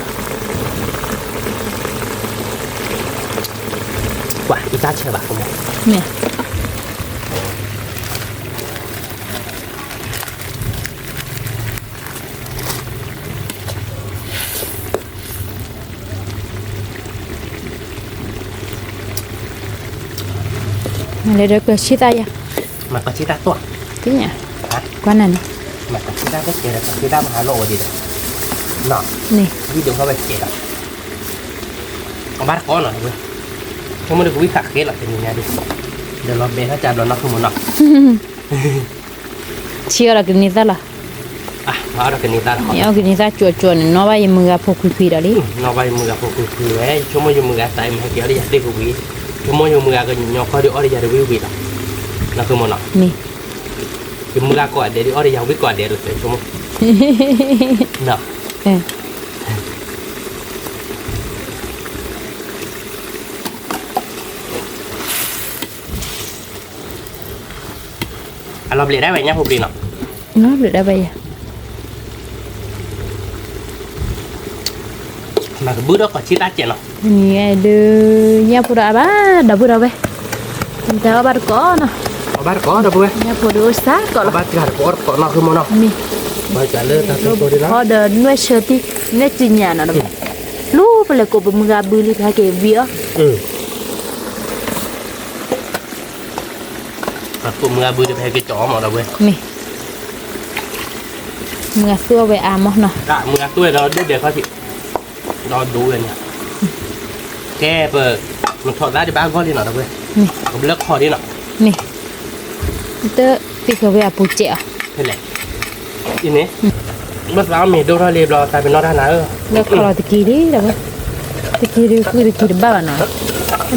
กว่าอีตาเชื่อป่ะคุณมึง เนี่ยมาเลยเด็กก็ชิตายะ มันก็ชิดาตัว ที่เนี่ยกว่านั้น มันก็ชิดาไม่เกลียดชิดามหาโลดีเลยเนาะ นี่ วิดีโอเข้าไปเกลียดเอาบ้านก้อนหน่อยเว้ยเพราะมันดูวิสักเกลียดหรอกเป็นยังไงดิเดี๋ยวเราเบนถ้าจับเรานักขโมยเนาะ เชื่อละกันนี่ซะละ อ่ะมาเรากันนี่ตาหอ เนี่ยกันนี่ซะจวนๆเนาะว่ายังมือพวกคุยๆดอลี่ เราไปมือกับพวกคือไอ้ชั่วโมงอยู่มือกับใจมันเกี่ยวได้ยังได้กูวิชั่วโมงอยู่มือกับยอคอยดีออดียาได้วิหรอกนักขโมยเนาะ นี่ คือมือก่อนเดี๋ยวออดียาวิก่อนเดี๋ยวเลยชั่วโมงเนาะ เออ เราเปลี่ยนได้ไหมเนี่ยผมเปลี่ยนเนาะ เนาะหรือได้ไปอ่ะ mà cái bữa đó có chi ta chuyện nào นี่ไอ้เด้อย่าพูดอะไรดับพูดอะไรแต่ว่าบ้านก็เนาะ có bát có đâu bữa อย่าพูดอุตส่าห์ก็ có bát cả có nó không nào นี่ mà trả lời ta tôi đi พอ đó เดินด้วยเชิดที่เนี่ยจีนน่ะนะลูกไปเลยกูเป็นมือบือลิทาเกวีย ừ mà tụi mưa bữa đi theo cái chó mà đâu bữa นี่มือเสื้อไว้อามเนาะ đã mưa tôi nó đưa để coi chị nó đủ rồi nè cái bờ mình thọt ra đi ba con đi nào đâu bữa นี่ ผมเลิกคอดีหน่อย นี่เตอพี่เขาไว้อาปูเจ๋อ นี่แหละอีนี้เมื่อเช้ามีดูเราเรียบร้อยตายเป็นนอด้านไหน เลิกคอตะกี้ดิแต่ว่าตะกี้ดิคือตะกี้บ้าเนาะ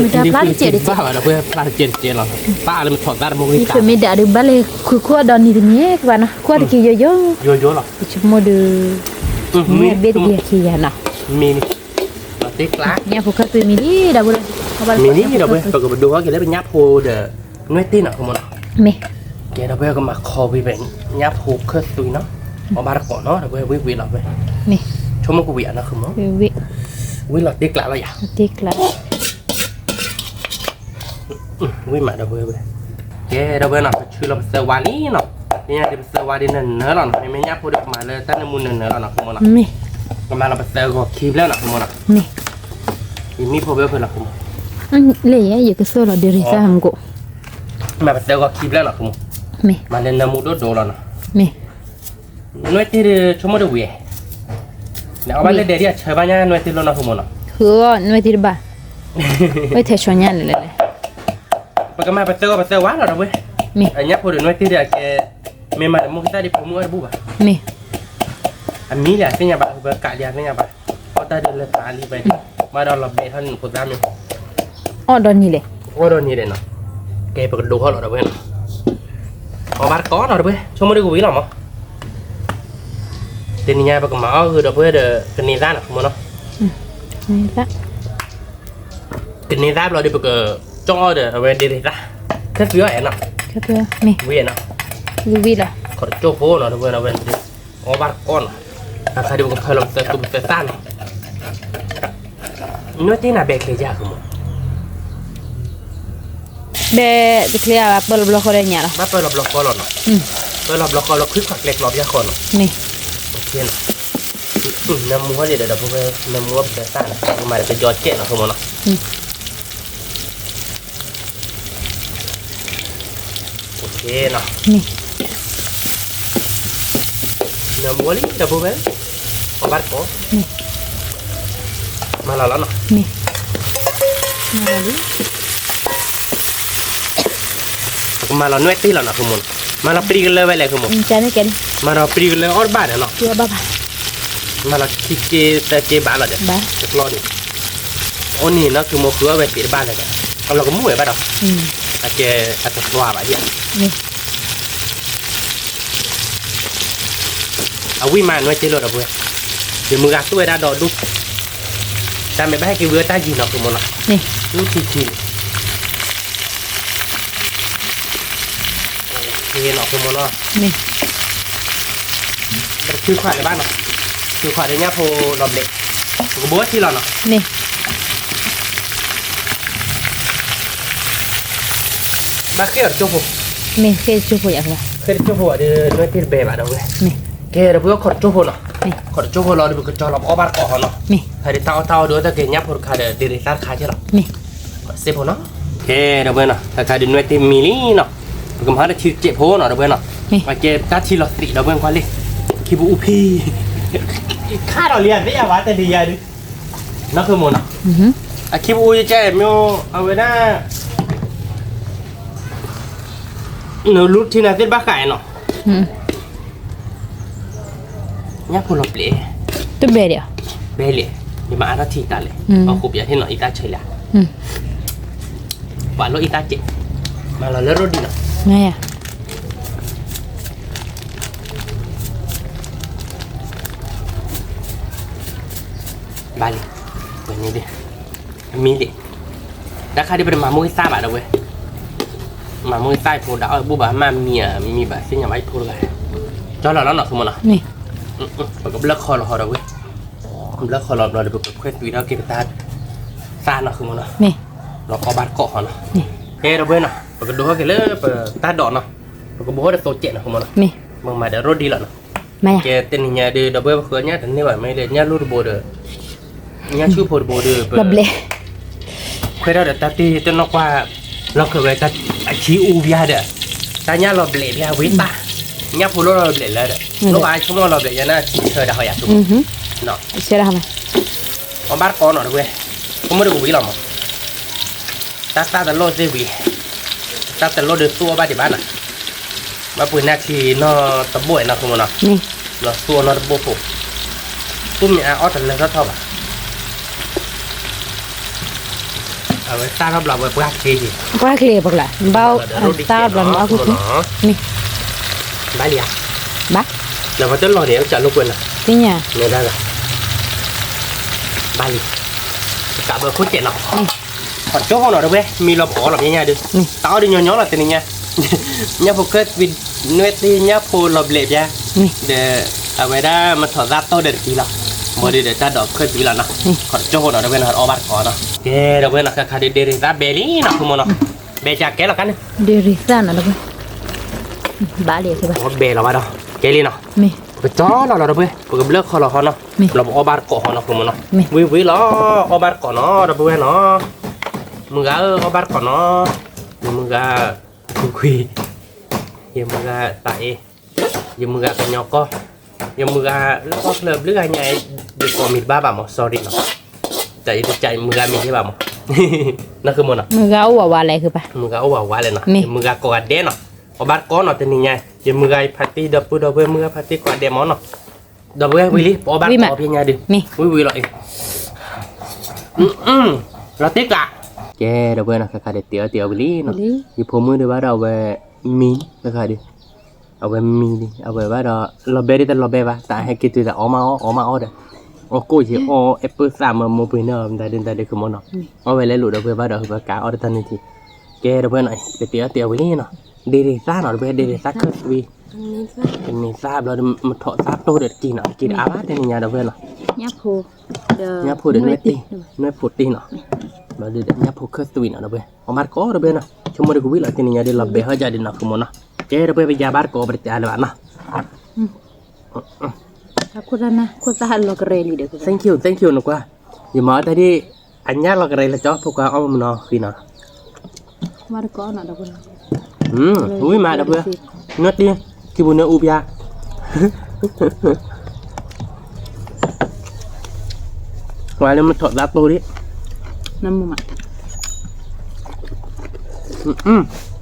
มันจะพลาดเจ๋อดิ บ้าเหรอเพื่อนพลาดเจ๋อหรอป้าเลยมันถอดได้มุก นี่ นี่ คือไม่ได้ดูบ้าเลยคือขั้วดอนนี่ตรงนี้กันนะขั้วตะกี้เยอะ โยโย่หรอ ๆชั่วโมงดูเนี่ยเบ็ดเดียขี้ยานะ มีนี่ติ๊กลัก เนี่ยพวกเขาตัวมีดีดับเลย มีนี่เราเว้ยปรากฏดูว่าแกได้เป็นยับโพเดอน้อยตีนอ่ะคุณมด มี แกเราเว้ยก็มาคอไปเป็นยับโพเคลื่อนตุยเนาะเอาบาร์ก่อนเนาะเราเว้ยวิเราเว้ย มี ชมมันกูเวียนะคุณมด วิ วิเราติ๊กลักเราอย่า ติ๊กละ วิมาเราเว้ยเว้ยแกเราเว้ยเนาะชื่อเราเซวานี่เนาะเนี่ยเดี๋ยวเซวาดินเนื้อเราเนาะไม่ยับโพเด็กมาเลยตั้งแต่มุนเนื้อเราเนาะคุณมดเนาะ มี ก็มาเราไปเซลก็คีบแล้วเนาะคุณมดเนาะ มี อีมีโพเวลเพื่อนเราคุณมด เลยอยู่ก็โซ่เราเดือดซ่าहमको มาไปเซลก็คีบแล้วเนาะคุณมด มี มาเล่นน้ำมูดโดเราเนาะ มี น้อยตีชมมาดูเวียเนี่ยเอาไปเลยเดี๋ยวเชื่อบ้านเนี่ยน้อยตีเราเนาะคุณมดเนาะ คือไม่ติดบ้าไม่เทชวนยันเลย มันก็มาไปเซลก็ไปเซลว้าเราเว้ย มี อันนี้พอเดี๋ยวน้อยตีเดี๋ยวแกเมย์มามุกที่ตาดิผมมือบุบอ่ะ มี อันนี้แหละเป็นยังไงบ้างกะเดียเป็นยังไงบ้างพอตาเดินเลยตาลีไปมาเราเราเบะท่านผุดตามอยู่ อ๋อดอนนี่เลย ว่าโดนนี่เลยเนาะแกไปกระดูกเขาเราเว้ยเอาบาดก้อนเราเว้ยชมมาดูกูวิ่งหรอมั้งเดี๋ยวนี้ไงปากมาคือเราเว้ยเดี๋ยวกันนี่ด้านอ่ะคุณมดเนาะ นี่ละ กันนี่ด้านเราเดี๋ยวไปก็จ้องเดี๋ยวเอาไว้เดี๋ยวด้าแค่เสือเอ็นเนาะ ครับเพื่อมี เวียนเนาะ วิละ ขอโจ้โพ้เนาะเว้ยเราเว้ยเอาบาดก้อนใครดูกับใครเราเสือตุ้มเสือสั้นน้อยตีน่ะเบะเคยากคุณมด เดตะเคียบลบล็อกอะไรเนี่ยล่ะ มาเปิดรอบล็อกก่อนเนาะเปิดรอบล็อกก่อนเราคลิกขักเล็กรอบยาก่อนเนาะ มี โอเคเนาะน้ำมัวเดี๋ยวพวกน้ำมัวเป็นสั้นนะมาจะยอดเจ๊เนาะคุณมดเนาะโอเคเนาะ มี น้ำมัวลิเดี๋ยวพวกเอาบัตรก่อน มาแล้วเนาะ นี่มาดิ มาเราเนื้อตีแล้วเนาะคุณมนมาเราปรีกันเลยไว้เลยคุณมน จานนี้กัน มาเราปรีกันเลยออดบ้านเนาะ เชื่อบ้า มาเราคิดเจบ้านเราเดี๋ยว บ้า จะรอดิโอ้นี่เนาะคือโมคือว่าไปปิดบ้านเลยเนี่ยเราก็มุ่งไปบ้านเราอาจจะสว่างแบบนี้ นี่ เอาวิ่งมาหน่วยเจริญเอาเพื่อเดี๋ยวมือกัดตัวได้ดอดุแต่ไม่ให้กินเวอร์ใต้จีนเนาะคุณมนเนาะ นี่ ลูกทีโอเคเนาะคุณมนเนาะ นี่ คือขวาในบ้านเนาะคือขวาในเนี้ยโพดอกเด็กก็บอกว่าที่เราเนาะ นี่ มาเคยจุ๊บ นี่เคยชูผู้อยากละ เคยจุ๊บเดี๋ยวน้อยที่เบะมาเดี๋ยวเว้ย นี่ แกเดี๋ยวเพื่อขอจุ๊บเนาะ นี่ ขอจุ๊บเราเดี๋ยวก็จะรับออบาร์ก่อนเนาะ นี่ ถ้าได้เต้าเดี๋ยวถ้าเกิดเนี้ยพอขาเดี๋ยวได้สารขาใช่หรอ นี่ เซฟเนาะโอเคเดี๋ยวเว้ยเนาะถ้าขาเดี๋ยวน้อยที่มีนี่เนาะก็มาได้ชื่อเจ็บโพเนาะเดี๋ยวเว้ยเนาะ นี่ มาเก็บตาที่เราติดเดี๋ยวเว้ยควาเลยคิบูพีข้าเราเรียนได้ยังวะแต่ดีอะดินั่นคือโมเนาะ อะคิบูจะแจ้ไม่เอาไว้หน้าหนูรู้ที่ไหนเส้นบ้าไก่เนาะเนี่ยพวกเราเปลี่ย ตัวเบรเดียว เบลเลยอย่ามาอ่านทีตาเลยเอาคุบอย่าที่หน่อยอีตาเฉยละว่าเราอีตาเจ็บมาเราเลิกรถดีเนาะ ไงอ่ะ บาลีวันนี้ดิมีดิราคาที่เป็นมามุ้ยซ่าบาทเอาเว้ยมามุ้ยซ่าพูดเอาบุบะมามีแบบเส้นอย่างไรพูดเลยจอเราแล้วเนาะคือมันเนาะ นี่ มันก็เลิกคอเราเว้ยเลิกคอเราเดี๋ยวไปเพื่อนวีเราเก็บตาซ่าเนาะคือมันเนาะ นี่ เราก็บาดเกาะเนาะ นี่ เฮ้เราเว้ยเนาะมันก็ดูเขาเกลือเปิดตาดอกเนาะมันก็บอกว่าโตเจ็ดเนาะคือมันเนาะ นี่ มึงมาเดี๋ยวรถดีแล้วเนาะ ไม่อ่ะ แกเต้นเนี่ยเดี๋ยวเราเว้ยเพื่อนเนี่ยแต่นี่ว่าไม่เลยเนี่ยรู้ระบบเด้อเนี่ยชื่อโพดโบเด้อ ระเบล เคยได้แต่ตาตีจนนกว่าเราเคยไปตาชีอูวิอาเด้อตาเนี่ยเราเบลเนี่ยวิตาเนี่ยพูดเราเบลแล้วเด้อลูกไอ้ชั่วโมงเราเบลเนี่ยนะเธอได้หอยตุ้มเนาะ เชื่อทำไม เอาบ้านก่อนหน่อยเว้ยผมไม่ได้กูวิหรอกมั้งตาแต่โลดเซวีตาแต่โลดเดือดตัวบ้านที่บ้านอ่ะมาปุ่นนาทีนอตะบวยนะคุณมันเนาะ นี่ เนาะตัวนอตะบวยผมตุ้มเนี่ยอ้อแต่เลยก็เท่าไหร่เอาไว้ตาเราไว้ปลาเกจิ ว่าเคลียร์ปะล่ะเบาตาบลันเอาคือนี่ บ้านเดีย บ้า แล้วพอจะรอเดี๋ยวจะลูกเว้นอ่ะ จริงอ่ะ เนี่ยได้ละบ้านลีกะเบอร์โคตรเจ๋งเนาะขอโจ้ห้องหน่อยด้วยเว้ยมีเราพอหรอกง่ายๆดูตาดิย้อนๆหรอกตัวนี้เนี่ยพวกเกิดวิดเนื้อตีเนี่ยพวกเราเบลบยา นี่ เดี๋ยวเอาไว้ได้มาถอดรัดโตเด็ดทีละโมเดลเดี๋ยวจะดอกเกิดทีละนะขอโจ้ห้องหน่อยด้วยเว้ยนะออบัตขอเนาะเดี๋ยวเว้ยนะคาเดริซาเบลี่นะคุณโมเนาะเบจากแกละกัน เดริซ่านะลูกบ้าเลยใช่ปะ โอ้เบเราบ้าเนาะแกลี่เนาะ นี่ ไปจ้อเราด้วยเว้ยพวกเบลคอเราเนาะเราออบัตขอเนาะคุณโมเนาะ นี่ วิล้ออบัตก่อนเนาะดับเบิลเนาะมึงก็อบัตก่อนเนาะมึงก็คุยยังมึงก็ตายยังมึงก็กันยอกก็ยังมึงก็แล้วก็เลิกเรื่องไงเด็กก็มีบ้าบ่ามั้ง sorry เนาะใจมึงก็มีใช่ป่ะมั้งนั่นคือมันเนาะ มือเขาว่าอะไรคือปะ มึงก็เอาว่าเลยเนาะ นี่ มึงก็กอดเด่นเนาะอบัตก่อนเนาะแต่นี่ไงยังมึงก็พาร์ตี้ดับเบิลมึงก็พาร์ตี้กอดเด่นมั้งเนาะดับเบิลวิลลี่อบัตก่อนเพียงไงดิ นี่ วิลล์เราติ๊กอะแกเราเว้ยนะค่ะเดี๋ยวเตี๋ยววิลลี่เนาะยี่ผมมือเดี๋ยวว่าเราเว้มีนะคะดิเอาเว้มีดิเอาเว้ว่าเราเบรดเราเบว่าแต่ให้คิดถึงออกมาเด้อโอ้กูเหี้ยโอ้แอปเปิลสามโมบิเนอร์ได้เด็กคือมันเนาะเอาไว้เลยหลุดเราเว้ว่าเราคือกาออร์ตันนี่ทีแกเราเว้หน่อยเตี๋ยววิลลี่เนาะเดริซ่าเนาะเว้เดริซ่าเคิร์สวีเป็นนี่ทราบเรามาถอดทราบโตเด็ดกินเนาะกินอาบัติเนี่ยเราเว้เนาะ ยับพู nhá phô đến nuôi phụt đi nọ mà đi để nhá phô khơi tui nọ đâu bây ông bắt có đâu bây nọ chúng mình cũng biết là cái này đi làm bể hơi gia đình nọ không muốn nọ chế đâu bây giờ bắt có bật trả lại bạn nọ aku dana aku tahan lo kereli deh thank you nọ qua nhưng mà tadi anh nhá lo cái này là cho phụ qua ông nọ khi nọ mari ko na dagun ui mà đâu bây nuốt đi khi buồn nữa upia วายแล้วมันถอดรับตัวดิ น้ำมัน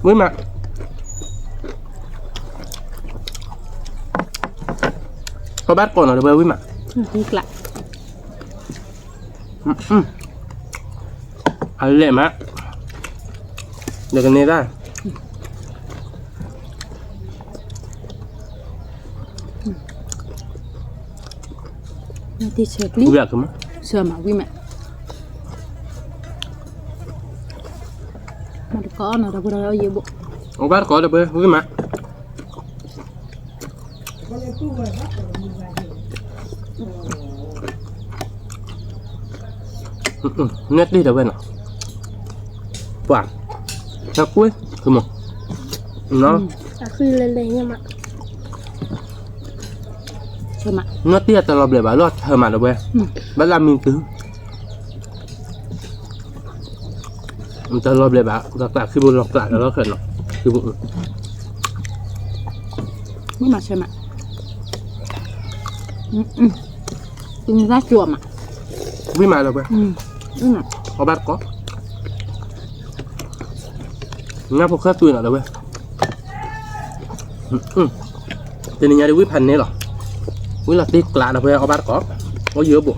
วิ่งมาเขาบ้านก่อนเหรอเดี๋ยวไปวิ่งมา นี่กละ เอาเละมะเดี๋ยวกันนี้ได้ นี่ที่เช็คลิ กูอยากกันมั้ย เชื่อมาวิ่งแม่มาดูก่อนนะเราพูดเราเยอะบุ เอาบ้านก่อนเดี๋ยวไปวิ่งมาเน็ตดีเดี๋ยวไปหน่อยหวานชักกุ้ยคือมั้งเนาะ แต่คือเลยๆเนี่ยมา เชื่อมา เน็ตดีแต่เราเบลบ้ารอดเธอมาเดี๋ยวไปบ้านเรามีตื้อมันจะเราเบลบ้าหลักๆคือบุญหลักๆแล้วเราเขินเนาะคือบุญ นี่มาเชื่อมากินได้จั่วมา วิ่งมาเดี๋ยวไป นี่น่ะ เอาบ้านก่อนงั้นพวกข้าตุยหน่อยเดี๋ยวไปจะนี่ยังได้วิ่งพันนี่หรอวิ่งหลักตีกลาเดี๋ยวไปเอาบ้านก่อนเอาเยอะบุ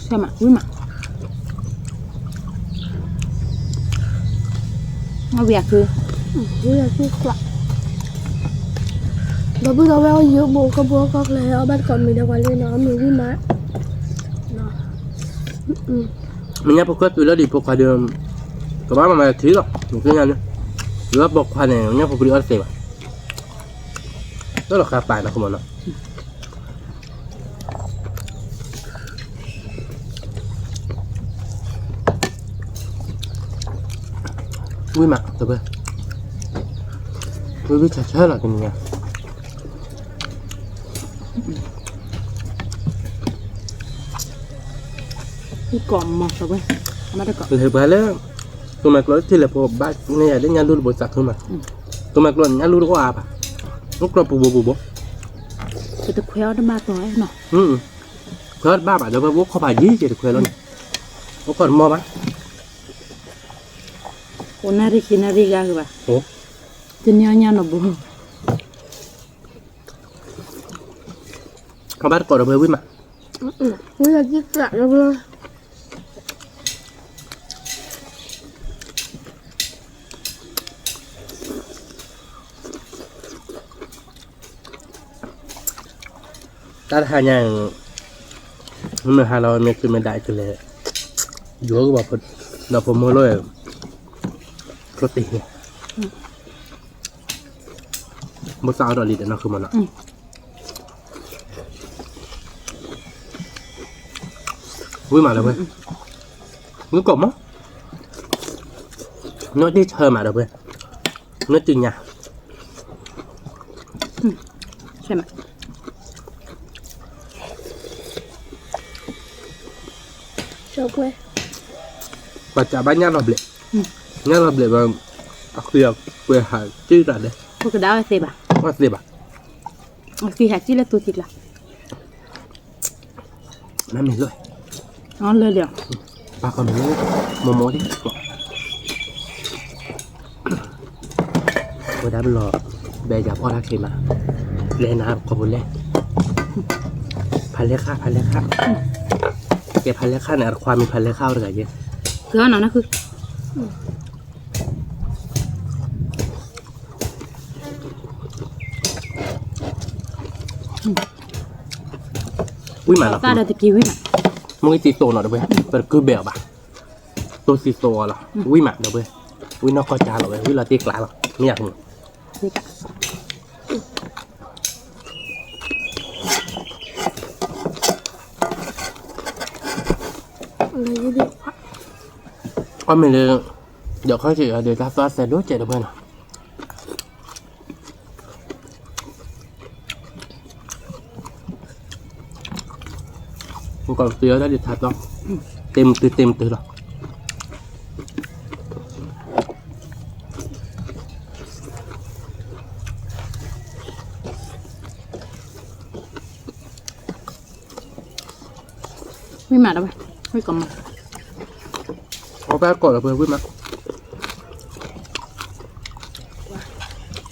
เชื่อมาวิ่งมาเอาเวียคือ นี่เราคือกลับเราเพิ่งเอาไว้เอาเยอะโบกบัวก็เลยเอาบ้านก่อนมีเดียวกันเลยเนาะมีวิ่งมาเนาะมันยังพวกข้าตุยแล้วดิพวกข้าเดิมก็บ้านมาถือหรอกมันคือยังเนี่ยหรือว่าบอกข้าเนี่ยยังพวกบริอัลเซ่บแล้วเราข้าไปนะคุณหมอเนาะวิ่งมาเดี๋ยวไปวิ่งช้าๆหรอกันเนี่ย ที่กล่อมมาสักเว้ยมาได้ก่อน เลยไปแล้วตัวแม็กรถที่เหลือพอบ้านเนี่ยได้งานรู้บริษัทขึ้นมาตัวแม็กรถงานรู้ก็อาบอ่ะลูกกระปุกบุบ จะตะแคว้วได้มาตัวไอ้หน่อ เพื่อนบ้าป่ะเดี๋ยวไปวุ้เข้าไปยี่เจ็ดเคยแล้วนี่วุ้ก่อนมอบ้า โอ้นาฬิกานาฬิกาคือป่ะ โอ้ จะเนี้ยหน่อบุ้ง เข้าบ้านก่อนเดี๋ยวไปวิ่งมา นี่เราคิดกลับแล้วเพื่อน ถ้าทานอย่างมันหาเราไม่คือไม่ได้กันเลยอยู่ก็บอกเราผมมือเลยก็ตีมุสาวดอลลีเดี๋ยวนั่นคือมันอ่ะวิ่งมาแล้วเว้ยมึงกบมั้งน้อยที่เธอมาแล้วเว้ยน้อยจริงเนี่ย ใช่ไหม ชอบเลย Baca banyak lah beli. Nya lah beli bang. Aku ya kue haji tak deh. พวกกระดาษเสียบ่ะ Masih bah. สีหาจีละตัวจิตละ Nami loh. อ๋อเลยเดี๋ยว Pak kamu ni momo ni. Kau dah belum. Bejaพ่อรักใช่ไหมเลนาขอบคุณเลยพันเลขาพันเลขาเก็บพันเลขาเนี่ยความมีพันเลขาหรือไงเยอะ คือเอาหน่อยนะคือ วิ่งมาหรอ ตาได้ตะกี้วิ่งอ่ะ มึงไอ้ซีโซหน่อยเดี๋ยวเว้ยเป็นคือเบลบ่ะตัวซีโซเหรอวิ่งมาเดี๋ยวเว้ยวิ่งนอกกอจาหรอเว้ยวิ่งเราตีกลาหรอไม่อยากมึง นี่กะ อะไรอยู่ดิ อ้อไม่เลยเดี๋ยวค่อยเจอเดี๋ยวจะซอสเสร็จด้วยเจ๊เดี๋ยวเพื่อนมันก่อนเสียได้เดี๋ยวทัดหรอกเต็มตือหรอก ไม่มาแล้วไปไม่กลับมา เอาไปกดเอาไปวิ่งมา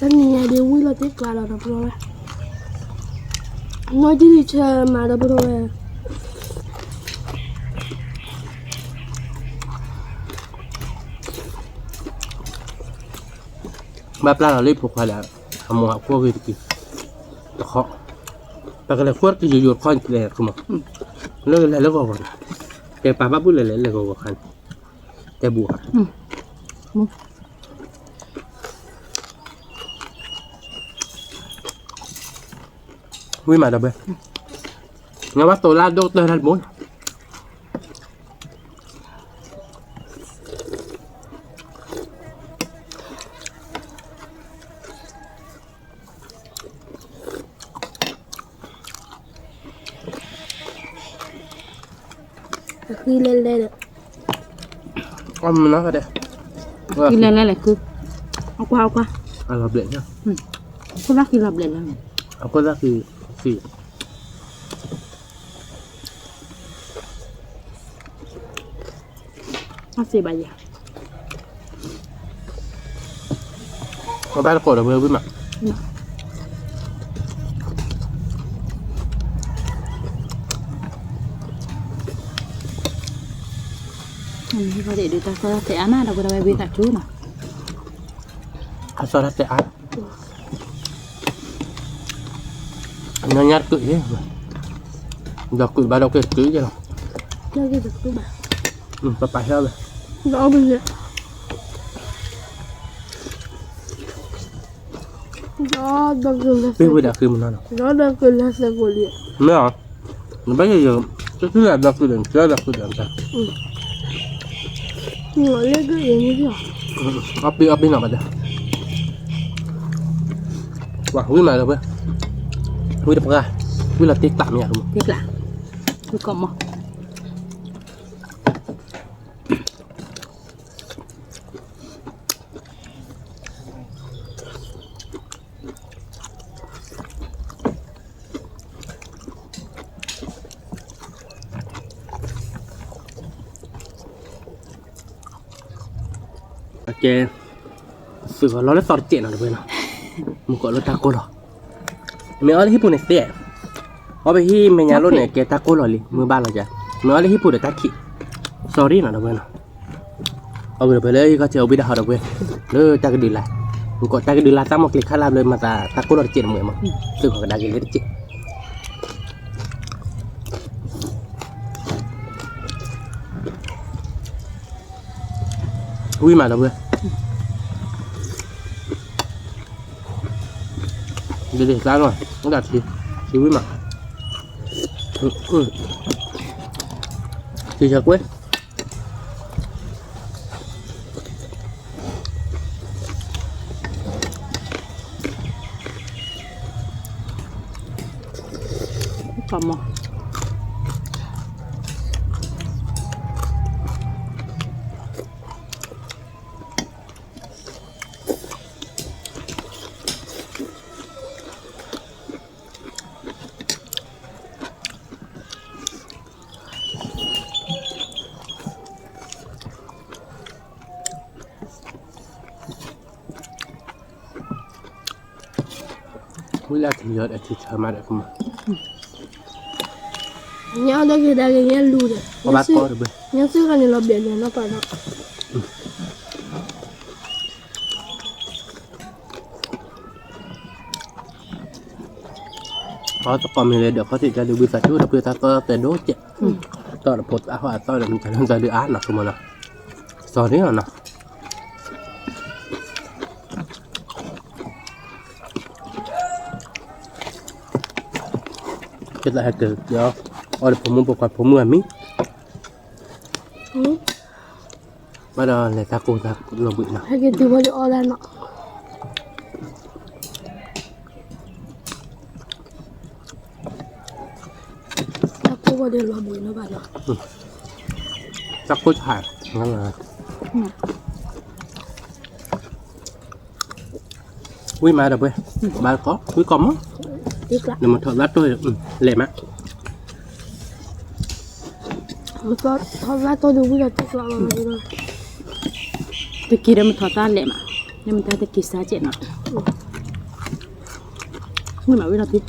Anh nhìn đi vui là tiếc là được rồi. Nói chứ đi chơi mà được rồi. บ้าปลาเราเรียกพวกเขาแล้วทำหมูหักพวกวิธีกินตะเคาะแต่ก็เลยพวกที่อยู่ๆค่อนเลยคือมั้งเลิกแล้วก็วันแกปลาบ้าบุญเลยก็วันแกบัววิ่งมาดับเบิ้ลงั้นว่าตัวลาดโดดเลยทันบุญKhi lên lên được. ก็มันน่าก็ได้ กินอะไรคือเอากว่าเอากว่า เราเปลี่ยนใช่ไหม คนรักกินหลับเลยแล้ว เอาก็ได้คือสี่ เอา4 ใบ เอาไปแล้วกดเอาไปวิ่งมา เขาเดี๋ยวดูตาเขาเตะอามาเราก็ได้ไปวิ่งตัดชู้น่ะ อาซาดัตเตอาnó nhát cự thế đọc cự ba đọc cái cự chứ nào Chơi cái giật của bà. bà phải theo rồi Đó bây giờ. Đó đang cười là biết bây giờ khi mình nói nào Đó đang cười là xe của điện. mấy hả mình bây giờ cái thứ là đọc cự điểm chơi đọc cự điểm sao Ngồi lên cái gì như thế up đi nào mà đây wow quý mà được quý đập ra quý là tiếc tạm nha không tiếc là quý còn mà ok sự có nó rất tọt tiện nào được bên nào một gọi là taco rồi mình ở đây hip này tệ ở bên hi mình nhà luôn này cái taco rồi mưa ba rồiจ้ะmình ở đây hip để tachi sorry nào được bên nào ở bên đây có chờ bây giờ được bên nữa ta cái đi lại một gọi ta cái đi lại ta một cái khác làm lên mà ta taco rồi chuyện mười mà từ hồi đang cái đấy chị ui mà được bên để ra rồi nó đặt thì với mặt thì chả quên còn mà Wala thì giờ để thịt mà được không? Nhau đây cái đây nghe lù đấy. Có bát có được bên. Nhau xưa cái này là biển này nó phải đó. Có tất cả mình được có thể ra được bây giờ chứ được bây giờ có thể đốt chứ. Tôi là bột hoa tôi là mình chẳng ra được án nào không mà nào. Sao thế nào nào? Chết lại từ do ở đâyผมบอกว่าผมเหมือนมิมาดอนเลยตาโกตาลงบึกนะ Hay cái từ bao nhiêu ở đây nọ. Ta cô bao nhiêu là bụi nó bạn nọ. ตาโกถ่ายงั้นเลยวิ่งมาเดี๋ยวไปบ้านcó quý có mất Tiếc lắm. để mà thợ lát tôi lẹ má Betul, kalau tu dulu dah tu selama ni. ตะกี้เรามันถอดตาแหลมอ่ะนี่มันตะกี้ซาเจ็ดเนาะนี่มาเวลาติด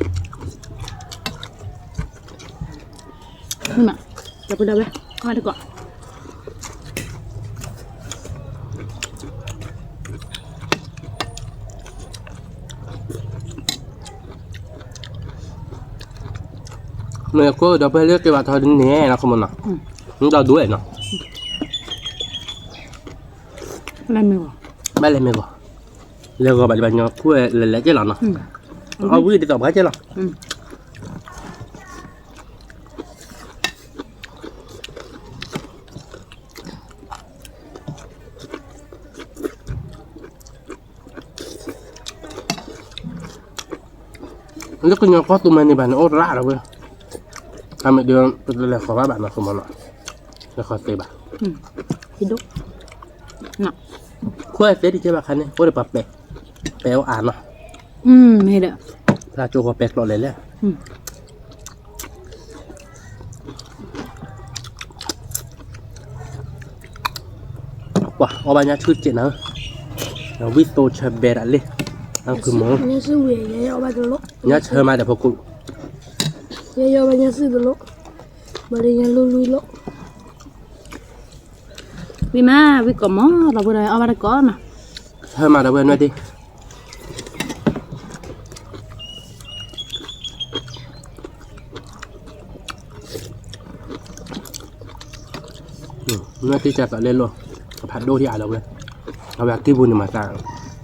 นี่มาจะไปได้ไหมมาดีกว่า Nè cô đọc về cái bà thôi đến nè nó không muốn nào. Nó đau đuổi nó. อะไรไม่บอก Ba lên mày bỏ. Giờ gọi bà nhỏ quê lấy cái lon nó. Quý đi tập cái chứ lon. Lúc cái nhỏ có tụi mình thì bà nó ốt rạ rồi. Mẹ đưa là khó các bạn mà không muốn nói là khó tê bà พี่ดุเนาะ khuê tê đi chơi bà khăn này cô được bà bè béo án mà ไม่เด้อ là chỗ có bẹt lọ lấy lên quả ở bà nhà chữ chuyện nữa nó viết tô chơi bẹt đã lên ăn cứ món Banyak suwe, ya obat dulu. nhà chơi mà để phục vụ Ya banyak suwe dulu. Barunya lulu dulu. วิมาวิกอมอเราไปได้เอามาได้ก่อนนะ chơi mà để bên đây đi nó đi chặt lên luônผัด đô thì à đâu vậyเอาแบบที่บุญมาสั่ง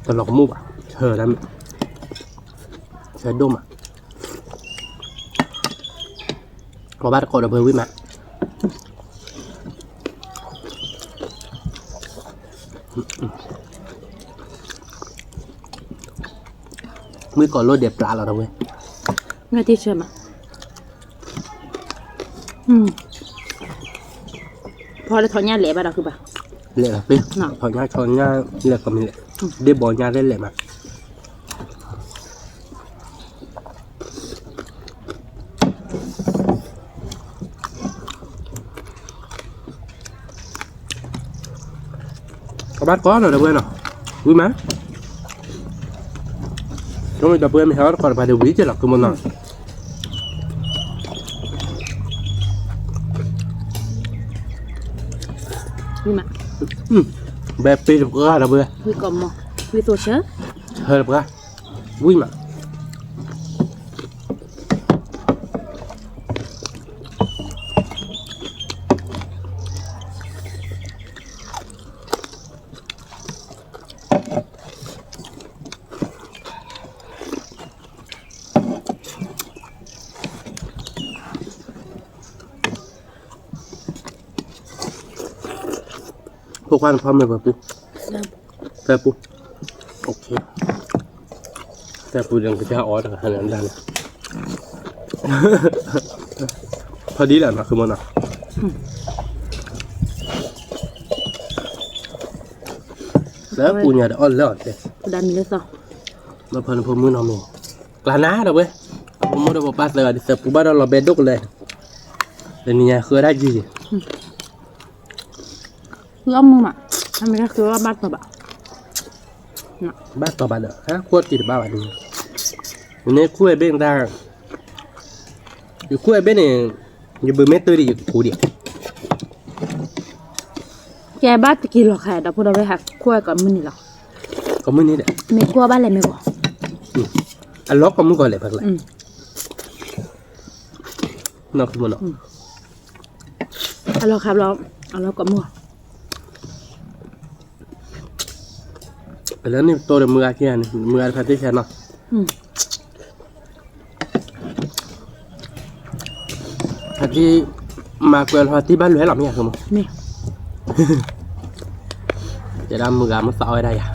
ตลกมุกอ่ะเธอแล้วใช้ด้มอ่ะพอบ้านกดเอาเบอร์วิ่งมามือก่อนรถเด็ดปลาเราเว้ย งานที่เชื่อมาพอแล้วถอนหญ้าเหละบ้าเราคือป่ะ เละพี่ Nào. ถอนหญ้าถอนหญ้าเละก็มีเละได้บ่อหญ้าเล่นเละมาcác bác có rồi đâu quên nào vui má chúng mình đập quên mình hỏi còn phải điều bí chứ là cứ muốn nói วิมา แบบปีđược ra đâu quên วิกอมอวิตัวเชื่อ hơi được ra vui màพวกquanพร้อมเลยป่ะปุ๊แต่ปุ๊โอเคแต่ปุ๊ยังจะออดขนาดนั้น พอดีแหละนะคือมันอ่ะแล้วปูเนี่ยเดี๋ยวอ่อนแล้วเด็ก ดันมีเลยสอง มาเพิ่นพมือนอมเองกลาหน้าเด้อเว้ยผมบ่ได้บอกปาเสือดิเสือปูบ้านเราเบ็ดดุกเลยแต่นี่คือได้จี คือเอามือมาทำไมก็คือว่าบ้านตัวแบบ บ้านต่อบ้านเด้อฮะขวดกี่บ้าบาทนี่นี่คุยเบ้งได้อยู่คุยเบ้งนี่อยู่เบอร์เมตรดิอยู่กูดิ แกบ้านตะกี้หรอกค่ะแต่พวกเราไปหักขั้วก่อนมือนี่หรอ ก็มื้อนี้แหละ ไม่กลัวบ้านอะไรไม่กลัว อันล็อกก็มึงก่อนเลยพักเลยนอกคือมันเนาะ เอาเราครับเราเอาเรากับมือ แล้วนี่ตัวเดียวมืออาเคียนมืออาพัดที่แค่เนาะพัดที่มาเกลือพัดที่บ้านรวยหลับเนี่ยคือมั้ง นี่ จะได้มือมันสาวได้อะ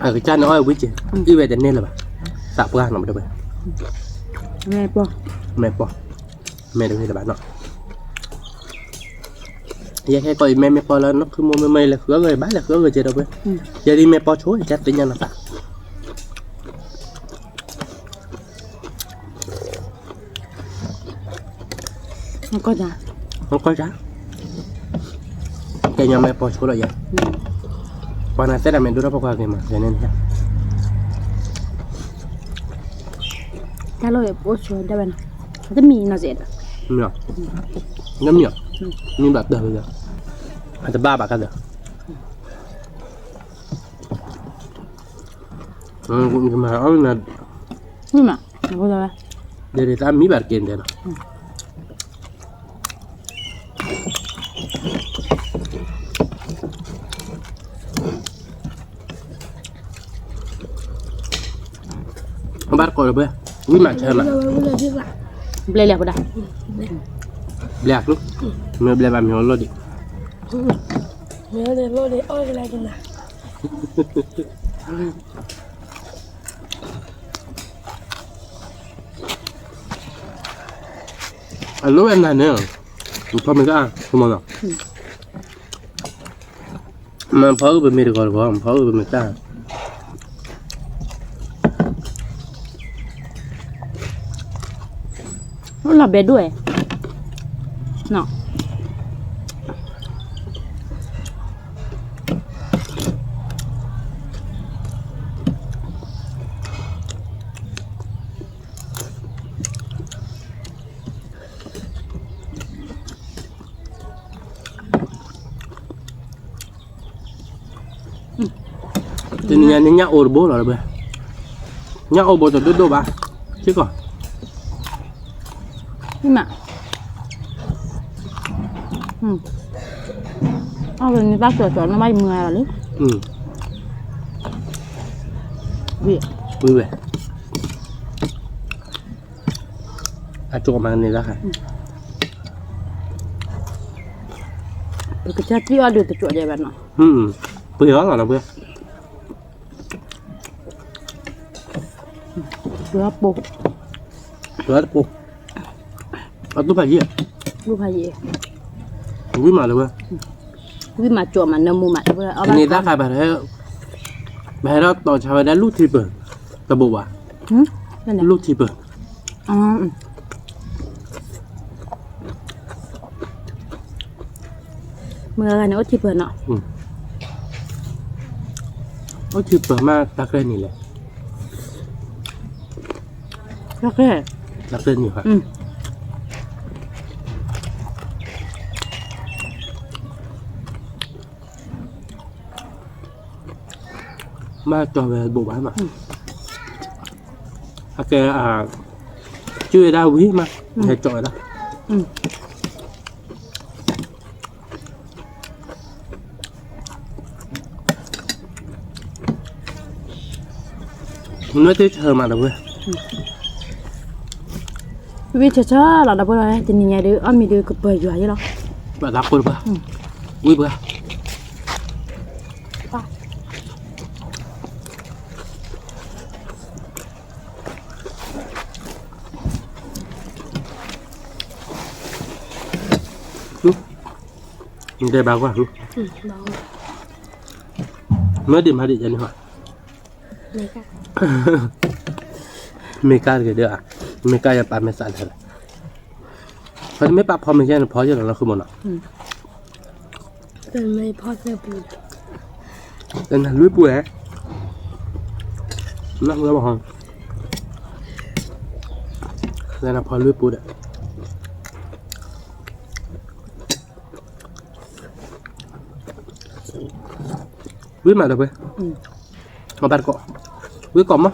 cái cha nói với chị đi về đến nên là bà sạp ra nằm đâu vậy แม่ปอ mẹ bỏ mẹ đừng là bạn nọ vậy hay coi mẹ bỏ là nó cứ mua mày là khứa người bán là khứa người chơi đâu vậy giờ đi mẹ bỏ chối chắc tính nhân là sao nó có giá không có giá cái nhà mẹ bỏ số lại vậy qua này sẽ là mình đưa nó qua cái mà cho nên cái lối bố chuột đây bên cái mì nó dễ miệng nhấm miệng nhưng đặt được bây giờ hay là 3 bạc được cũng mà ông là nhưng mà nó có giá để ta mí bạc tiền đấy nó ông bắt coi rồi bây quý mà chơi mà bê lẹ vào đây bẹt lúc mới bẹt vào miếng luôn đi nhớ để vô để ôi cái này cái nào lúc em này nữa phở mình có không ăn mà phở bên mình được rồi không phở bên mình ta nó là bé đuổi nó thì nhà nhà ô bố rồi bây nhà ô bố rồi đâu ba chứ còn nhưng mà rồi người ta sửa nó bay 10 là đấy vui vẻ chỗ mà này ra hả cái chất tiêu được từ chỗ này bạn nó bây giờ là bây rửa bột lúc phải gì lúc hay gì quý mà được quý mà chỗ mà nằm mua mà cái này ta phải bài đó tao chào đã lúc thì bẩn tao bộ à lúc thì bẩn mưa này nó chip bẩn nọ nó thì bẩn mà tắc lên này tắc lên nhiều hả mà cho về bộ bán mà cái chưa đau quý mà hay chọi đó nói tới chờ mà đâu vì chờ là đâu rồi thì nhà đứa ăn mì đứa cực bơi rồi vậy đó bạn đặt bữa quý bữa mình đây bao quá luôn mới điểm hai điểm cho nên hỏi Meka cái đó à Meka yang pamer sana kalauไม่ปรับพอไม่ใช่พอจะเราคือหมดอ่ะ เป็นไม่พอจะปู แต่นั่นลุยปูแหละนั่งแล้วบอกแล้วนะพอลุยปูอ่ะลุยมาเลยเว้ยมาบัดเกาะลุยเกาะมั้ง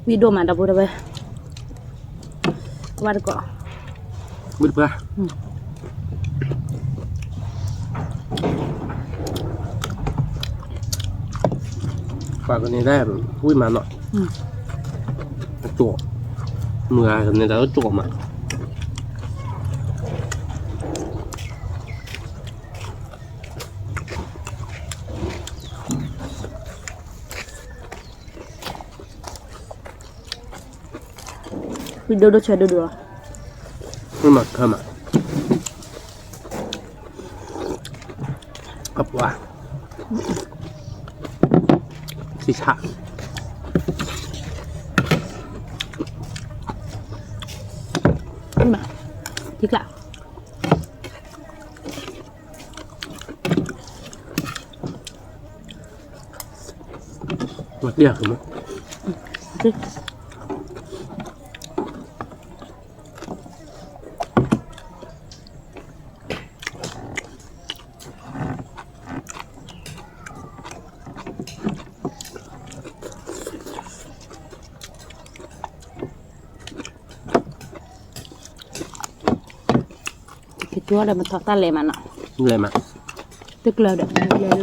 video mà đâu rồi qua được cọ bước ra và cái này đây vui mà nọ chỗ mưa cái này là chỗ mà video đó chơi được nhưng mà thơm à สิชะ นี่มาพริกละ มาเตี้ยขึ้นมั้ย พริกตัวเดี๋ยวมันทอดตาเลยมันอ่ะ เลยมา ตึกเลยเดี๋ยวเลย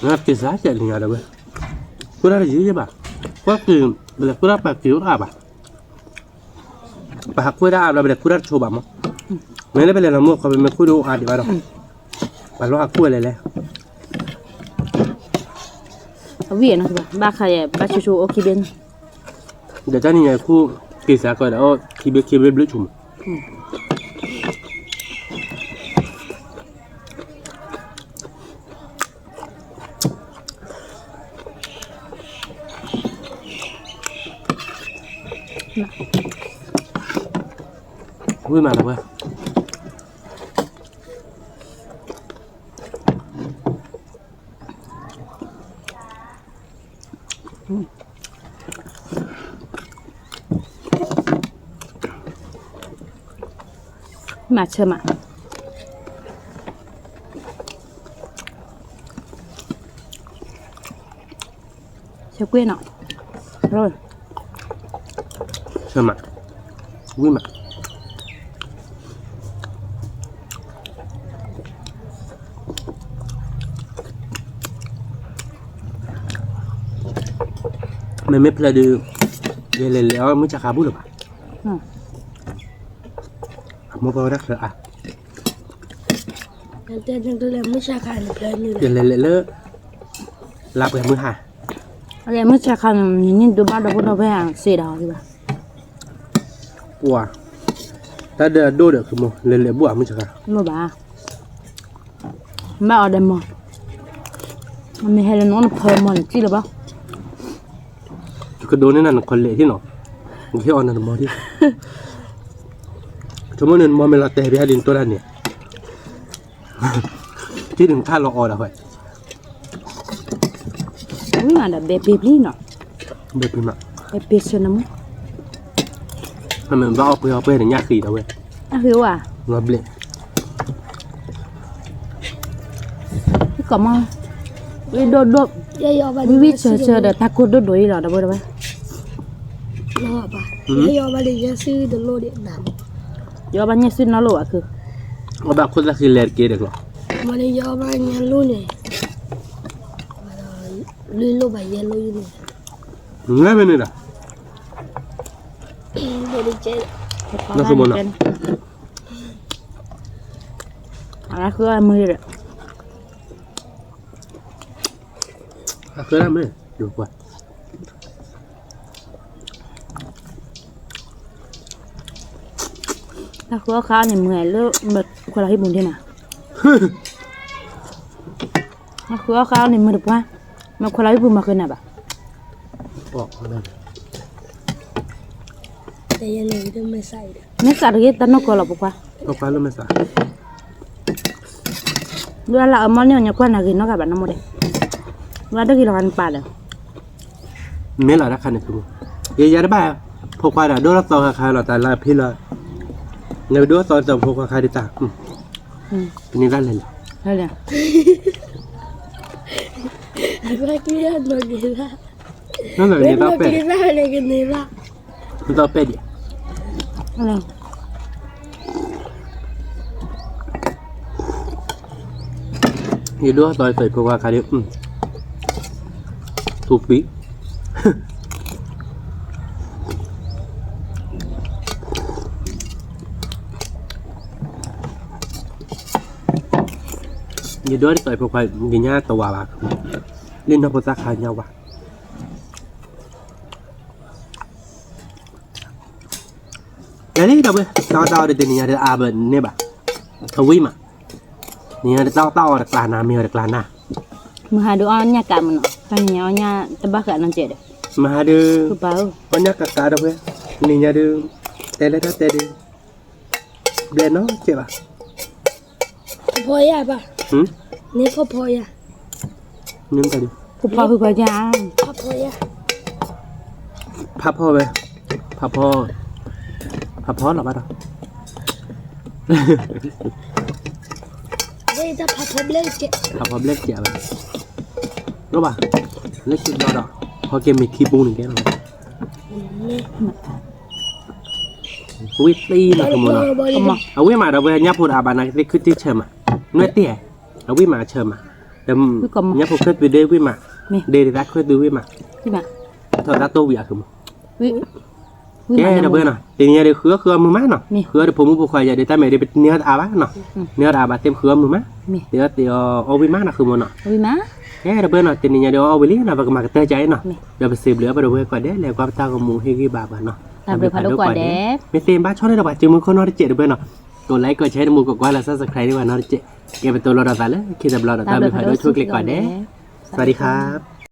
งั้นกินซะเจ็ดหนึ่งอะไรเว้ยกูได้ยี่ใช่ป่ะก็คือเวลากูได้ปากกิ้วอาบอ่ะปากกูได้อาบแล้วเวลากูได้โชว์แบบมั้งไม่ได้เป็นอะไรนะมั่วเขาเป็นไม่คุยดูอาดีกว่าหรอกปากล้อกูอะไรเลย เอาเวียนนะคือบ้าใครบ้าชูโอคิเบน เดี๋ยวเจ้านี่ไงกูกินซะก่อนแล้วคีเบบลูชุ่มวิ่งมาแล้วเว้ยมาเชื่อมาเชื่อเกวียนอ่ะร้อน เชื่อมาวิ่งมาไม่เพลดเยลเลยเอาไม่จะขาบุหรือเปล่าไม่พอรักเหรออ่ะ Nanti ada yang masakan planner. เยลเลยเลอะลาไปมือหา อะไรเมื่อเช้าคันนี่ดูบ้านเราพูดเราไปอ่างเสียดาวใช่ปะ ปัวถ้าเดือดดูเดือดคือมั้งเลยบัวไม่ใช่ค่ะ ไม่บ้าไม่เอาเดมอนมันมีเฮเลนอนเพอร์มอนจีหรือเปล่า ก็โดนนั่นคนเละที่หนอมันแค่อ่อนนั่นมอที่ชั่วโมงนึงมอไม่ละแต่ไปหาดินตัวนั้นเนี่ยที่หนึ่งท่าเราอ่อนอะเว้ย อุ้ยมาดับเบบนี่เนาะ เบบมา เบบเชนมั้ง มันเหมือนว่าเอาไปถึงยาขีดเอาเว้ย อ่ะคือว่า งับเละ ที่ก่อนมาวิโดด Ya ya apa วิวิเชอเดี๋ยวตะกุดโดยเหรอดับเบิลไป Lo apa? Ya ya apa dia sih dulu dia nam. ยอบันเนี่ยสิ้นน้อหลวคือ ว่าแบบคนละคือเลดเกย์เด็กหรอ Mana ya apa yang lu nih? Lu bayar lu ini. ง่ายไปเลยนะ Dari cek. น่าสมบูรณ์อ่ะ อะไรคือมือเลย เคยได้ไหมดูกว่า ถ้าคือข้าวเนี่ยเมื่อยแล้วแบบคนละที่บุญที่น่ะถ้าคือข้าวเนี่ยมือดึกว่ามันคนละที่บุญมาคืนน่ะบ่ะ ออกมาแล้ว Saya yang itu mesai dah. นี่สัตว์ที่ตั้งนกก็หลับกว่า ออกไปแล้วไม่สา ดูแลเอามันเนี่ยกว่านักกินนกกับบ้านน้ำมันเลยว่าได้กินละกันป่าเลย ไม่หล่ะนะคันนี่คือเยอะได้บ้างพวกควายอ่ะดูรับตองคาหล่อแต่ละพี่ละเงินดูตอนจบพวกควายดีตาเป็นนี่ได้เลย ใช่เลย Aku kira lo gila. นั่นแหละนี่ต้อง Lo เป็ด gila lagi gila. มันต้องเป็ดดิ อะไร นี่ดูตอนใส่พวกควายดีถูกปีนี่ด้วยต่อยพวกควายกินหญ้าตัวบ้าเล่นทับภาษาขายยาวว่ะJadi dah ber, tahu-tahu ada ni ada abad ni bah, tahu mah. Ni ada tahu-tahu ada kelana, mi ada kelana. Doanya kamu no. Pannya tebak gak nanti ada. Mahade Kupau. banyak kakak dah ni nyade tele dah tele bleno ceba Popoya ba. Ni popoya. nim tadi Kupau baja. Popoya. พับพ่อไปพับพ่อหรอป่ะต่อ Đây ta popo lên chị. พับพ่อเล็กเจ๋อไปรู้ป่ะเล็กเจ๋อดอกพอเกมมีคีปูหนึ่งแก้ววิตีนะคุณมอเอาวิมาเราไปยับพูดอาบานะที่คือที่เชิมอ่ะเนื้อเตี้ยเอาวิมาเชิมอ่ะแต่ยับพูดคือวิเดวิมาเดริรักคือดูวิมา Gimana? เธอรักตัววิอาคือมั้ง Wi. แกเดี๋ยวเบอร์น่ะทีนี้เดี๋ยวเครือมือมั้งเนาะเครือเดี๋ยวผมบุกคอยจะเดี๋ยวแต่ไม่ได้เป็นเนื้ออาบ้าเนาะเนื้ออาบ้าเต็มเครือมือมั้งเดี๋ยวเอาวิมานะคือมันเนาะ Gimana? แกเดี๋ยวเบอร์น่ะทีนี้เดี๋ยวเอาวิลี่นะบางมาก็เตะใจเนาะเดี๋ยวไปสืบเหลือไปดูเบอร์ก่อนเด้แล้วก็ตากับมูให้กี่บาทเนาะ Tablet pada kuat deh. ไม่เต็มบ้านชอบได้หรอกจือมือคนนอร์เจเดี๋ยวเบอร์เนาะกดไลค์กดแชร์มูกกว่าแล้วซับสไครต์ดีกว่านอร์เจแกเป็นตัวรอดไปแล้วคิดจะบล็อกแต่ตามไปผ่านด้วยช่วยคลิกก่อนเด้สวัสดีครับ